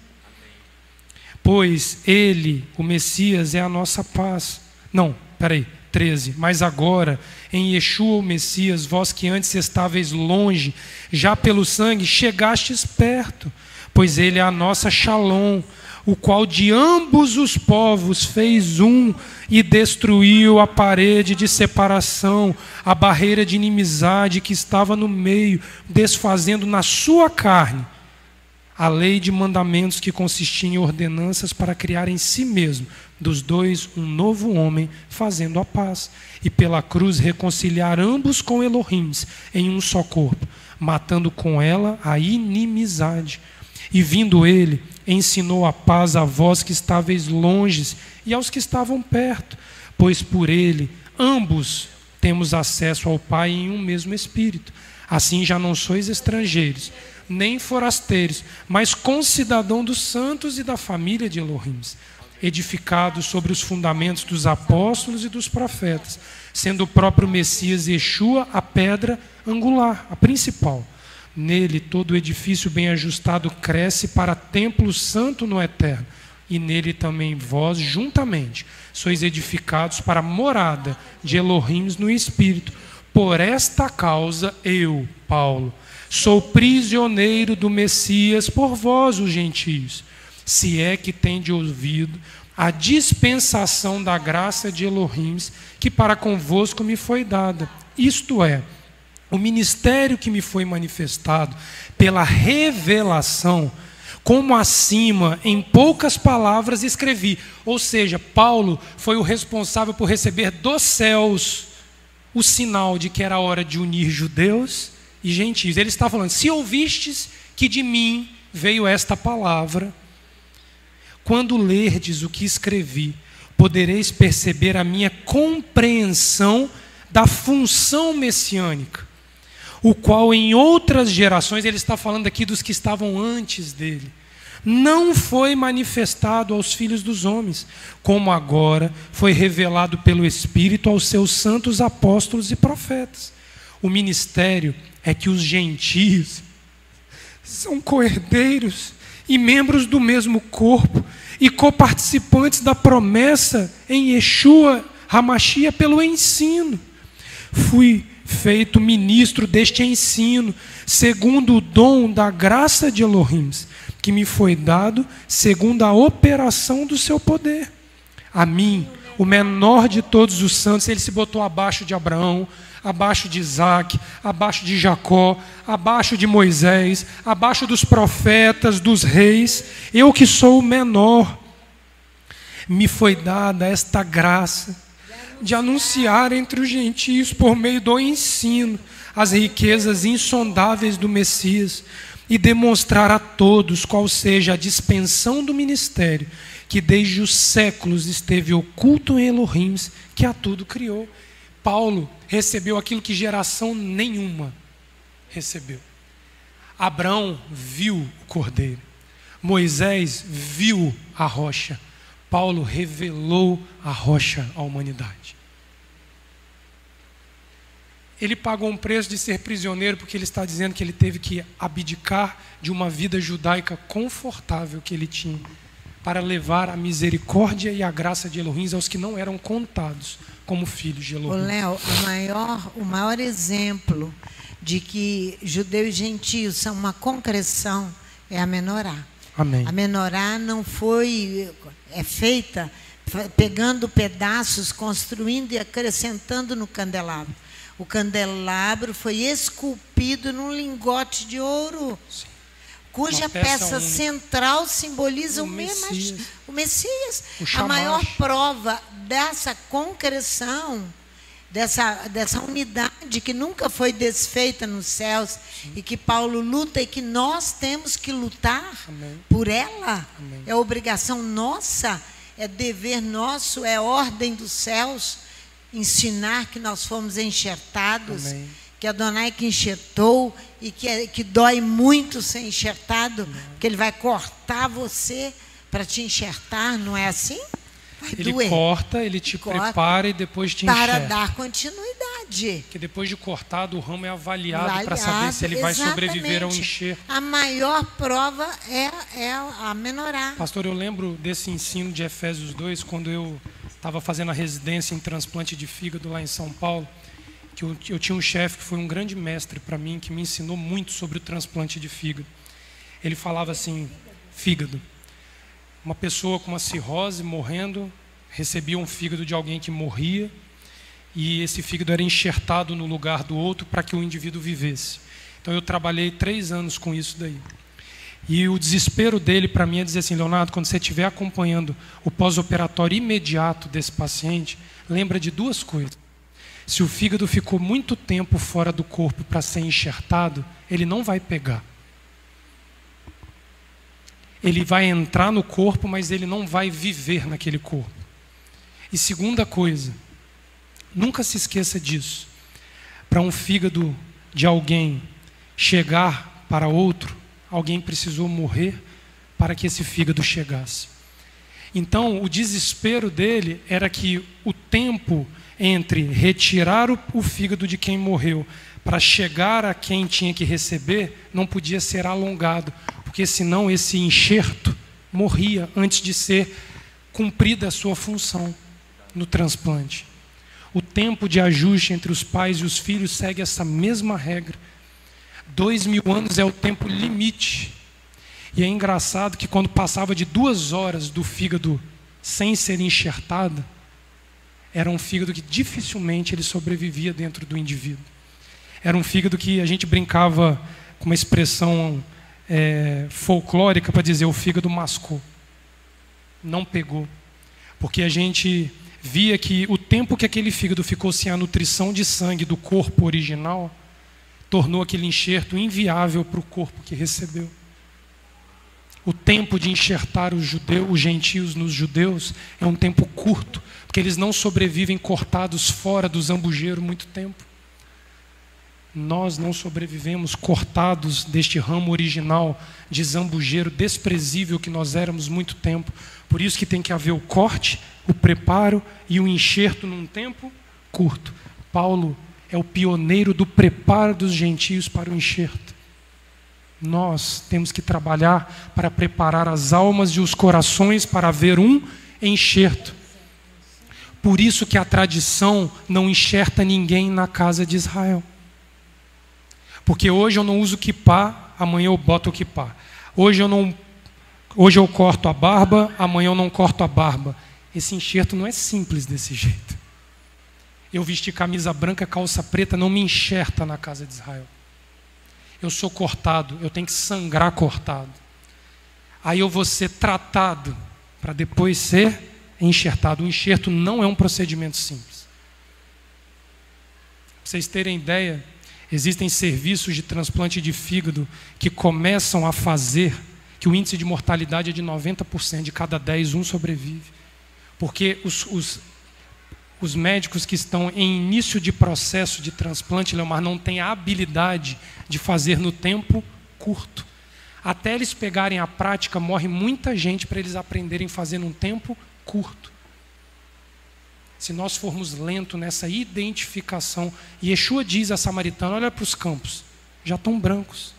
Pois ele, o Messias, é a nossa paz. Não, peraí, 13. Mas agora, em Yeshua o Messias, vós que antes estáveis longe, já pelo sangue chegastes perto, pois ele é a nossa Shalom, o qual de ambos os povos fez um e destruiu a parede de separação, a barreira de inimizade que estava no meio, desfazendo na sua carne a lei de mandamentos que consistia em ordenanças para criar em si mesmo dos dois um novo homem, fazendo a paz, e pela cruz reconciliar ambos com Elohim em um só corpo, matando com ela a inimizade. E vindo ele, ensinou a paz a vós que estáveis longes e aos que estavam perto, pois por ele ambos temos acesso ao Pai em um mesmo Espírito. Assim já não sois estrangeiros, nem forasteiros, mas concidadão dos santos e da família de Elohim, edificados sobre os fundamentos dos apóstolos e dos profetas, sendo o próprio Messias Yeshua a pedra angular, a principal. Nele todo o edifício bem ajustado cresce para templo santo no eterno, e nele também vós juntamente sois edificados para a morada de Elohim no Espírito. Por esta causa eu, Paulo, sou prisioneiro do Messias por vós, os gentios, se é que tende ouvido a dispensação da graça de Elohim que para convosco me foi dada, isto é, o ministério que me foi manifestado pela revelação, como acima, em poucas palavras, escrevi. Ou seja, Paulo foi o responsável por receber dos céus o sinal de que era hora de unir judeus e gentios. Ele está falando, se ouvistes que de mim veio esta palavra, quando lerdes o que escrevi, podereis perceber a minha compreensão da função messiânica, o qual em outras gerações, ele está falando aqui dos que estavam antes dele, não foi manifestado aos filhos dos homens, como agora foi revelado pelo Espírito aos seus santos apóstolos e profetas. O ministério é que os gentios são co-herdeiros e membros do mesmo corpo e coparticipantes da promessa em Yeshua HaMashiach pelo ensino. Fui feito ministro deste ensino, segundo o dom da graça de Elohim, que me foi dado segundo a operação do seu poder. A mim, o menor de todos os santos, ele se botou abaixo de Abraão, abaixo de Isaac, abaixo de Jacó, abaixo de Moisés, abaixo dos profetas, dos reis. Eu que sou o menor, me foi dada esta graça de anunciar entre os gentios, por meio do ensino, as riquezas insondáveis do Messias e demonstrar a todos qual seja a dispensão do ministério que desde os séculos esteve oculto em Elohim, que a tudo criou. Paulo recebeu aquilo que geração nenhuma recebeu. Abraão viu o cordeiro, Moisés viu a rocha, Paulo revelou a rocha à humanidade. Ele pagou um preço de ser prisioneiro porque ele está dizendo que ele teve que abdicar de uma vida judaica confortável que ele tinha para levar a misericórdia e a graça de Elohim aos que não eram contados como filhos de Elohim. Léo, o maior exemplo de que judeu e gentio são uma concreção, é a menorá. Amém. A menorá não é feita pegando pedaços, construindo e acrescentando no candelabro. O candelabro foi esculpido num lingote de ouro, Sim. cuja peça central simboliza o Messias. A maior prova dessa concreção, dessa unidade que nunca foi desfeita nos céus. Sim. E que Paulo luta e que nós temos que lutar. Amém. Por ela. Amém. É obrigação nossa, é dever nosso, é ordem dos céus ensinar que nós fomos enxertados. Amém. Que Adonai que enxertou e que dói muito ser enxertado. Amém. Porque ele vai cortar você para te enxertar, não é assim? Ele corta, ele te prepara e depois te enxerta. Para dar continuidade. Porque depois de cortado, o ramo é avaliado para saber se ele vai sobreviver ao enxerto. A maior prova é a menorá. Pastor, eu lembro desse ensino de Efésios 2, quando eu estava fazendo a residência em transplante de fígado lá em São Paulo, que eu tinha um chefe que foi um grande mestre para mim, que me ensinou muito sobre o transplante de fígado. Ele falava assim, fígado. Uma pessoa com uma cirrose morrendo, recebia um fígado de alguém que morria, e esse fígado era enxertado no lugar do outro para que o indivíduo vivesse. Então eu trabalhei 3 anos com isso daí. E o desespero dele para mim é dizer assim, Leonardo, quando você estiver acompanhando o pós-operatório imediato desse paciente, lembra de 2 coisas. Se o fígado ficou muito tempo fora do corpo para ser enxertado, ele não vai pegar. Ele vai entrar no corpo, mas ele não vai viver naquele corpo. E segunda coisa, nunca se esqueça disso. Para um fígado de alguém chegar para outro, alguém precisou morrer para que esse fígado chegasse. Então, o desespero dele era que o tempo entre retirar o fígado de quem morreu para chegar a quem tinha que receber não podia ser alongado, porque senão esse enxerto morria antes de ser cumprida a sua função no transplante. O tempo de ajuste entre os pais e os filhos segue essa mesma regra. 2000 anos é o tempo limite. E é engraçado que quando passava de 2 horas do fígado sem ser enxertado, era um fígado que dificilmente ele sobrevivia dentro do indivíduo. Era um fígado que a gente brincava com uma expressão folclórica para dizer o fígado mascou. Não pegou. Porque a gente via que o tempo que aquele fígado ficou sem a nutrição de sangue do corpo original, tornou aquele enxerto inviável para o corpo que recebeu. O tempo de enxertar os gentios nos judeus é um tempo curto, porque eles não sobrevivem cortados fora do zambujeiro muito tempo. Nós não sobrevivemos cortados deste ramo original de zambujeiro desprezível que nós éramos muito tempo. Por isso que tem que haver o corte, o preparo e o enxerto num tempo curto. Paulo é o pioneiro do preparo dos gentios para o enxerto. Nós temos que trabalhar para preparar as almas e os corações para haver um enxerto. Por isso que a tradição não enxerta ninguém na casa de Israel. Porque hoje eu não uso quipá, amanhã eu boto o quipá. Hoje eu corto a barba, amanhã eu não corto a barba. Esse enxerto não é simples desse jeito. Eu vestir camisa branca, calça preta, não me enxerta na casa de Israel. Eu sou cortado, eu tenho que sangrar cortado. Aí eu vou ser tratado para depois ser enxertado. O enxerto não é um procedimento simples. Para vocês terem ideia, existem serviços de transplante de fígado que começam a fazer que o índice de mortalidade é de 90%, de cada 10, um sobrevive. Porque os médicos que estão em início de processo de transplante, Leomar, não têm a habilidade de fazer no tempo curto. Até eles pegarem a prática, morre muita gente para eles aprenderem a fazer num tempo curto. Se nós formos lentos nessa identificação, e Yeshua diz a samaritana, olha para os campos, já estão brancos.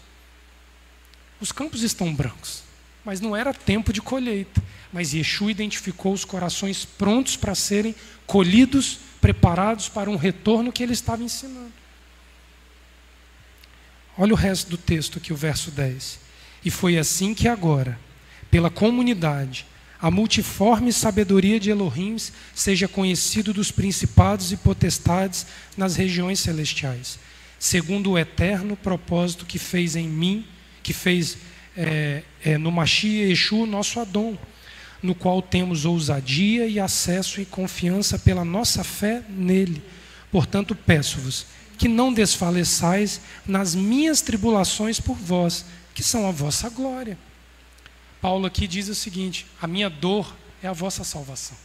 Os campos estão brancos, mas não era tempo de colheita. Mas Yeshua identificou os corações prontos para serem colhidos, preparados para um retorno que ele estava ensinando. Olha o resto do texto aqui, o verso 10. E foi assim que agora, pela comunidade, a multiforme sabedoria de Elohim seja conhecido dos principados e potestades nas regiões celestiais, segundo o eterno propósito que fez em mim, que fez no Mashiach Yeshua, nosso Adon, no qual temos ousadia e acesso e confiança pela nossa fé nele. Portanto, peço-vos que não desfaleçais nas minhas tribulações por vós, que são a vossa glória. Paulo aqui diz o seguinte: a minha dor é a vossa salvação.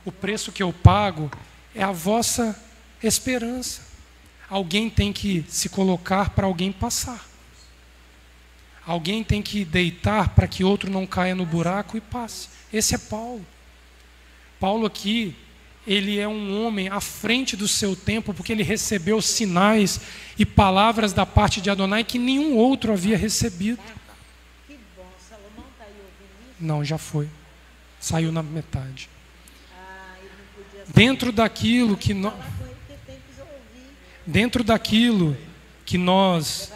O preço que eu pago é a vossa esperança. Alguém tem que se colocar para alguém passar. Alguém tem que deitar para que outro não caia no buraco e passe. Esse é Paulo. Paulo aqui, ele é um homem à frente do seu tempo, porque ele recebeu sinais e palavras da parte de Adonai que nenhum outro havia recebido. Que bom, Salomão está aí ouvindo isso? Não, já foi. Saiu na metade. Ele não podia Dentro daquilo que nós... falar com ele, porque tem que ouvir. Dentro daquilo que nós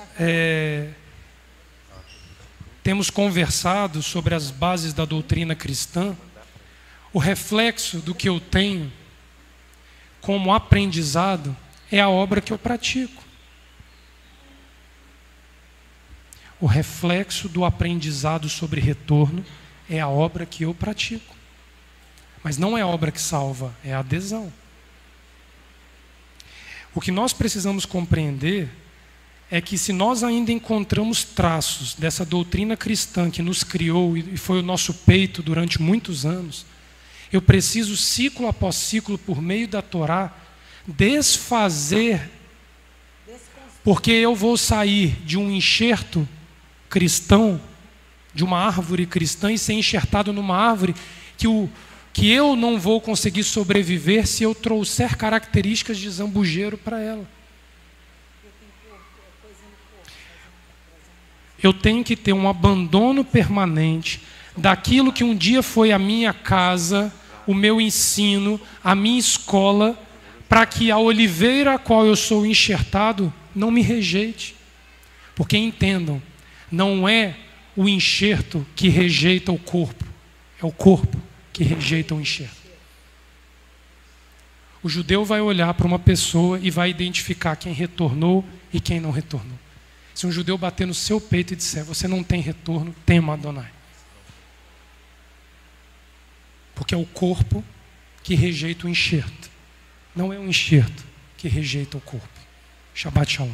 temos conversado sobre as bases da doutrina cristã, o reflexo do que eu tenho como aprendizado é a obra que eu pratico. O reflexo do aprendizado sobre retorno é a obra que eu pratico. Mas não é a obra que salva, é a adesão. O que nós precisamos compreender é que se nós ainda encontramos traços dessa doutrina cristã que nos criou e foi o nosso peito durante muitos anos, eu preciso, ciclo após ciclo, por meio da Torá, desfazer, porque eu vou sair de um enxerto cristão, de uma árvore cristã, e ser enxertado numa árvore que eu não vou conseguir sobreviver se eu trouxer características de zambujeiro para ela. Eu tenho que ter um abandono permanente daquilo que um dia foi a minha casa, o meu ensino, a minha escola, para que a oliveira a qual eu sou enxertado não me rejeite. Porque entendam, não é o enxerto que rejeita o corpo, é o corpo que rejeita o enxerto. O judeu vai olhar para uma pessoa e vai identificar quem retornou e quem não retornou. Se um judeu bater no seu peito e disser: você não tem retorno, tema Adonai. Porque é o corpo que rejeita o enxerto. Não é o enxerto que rejeita o corpo. Shabbat Shalom.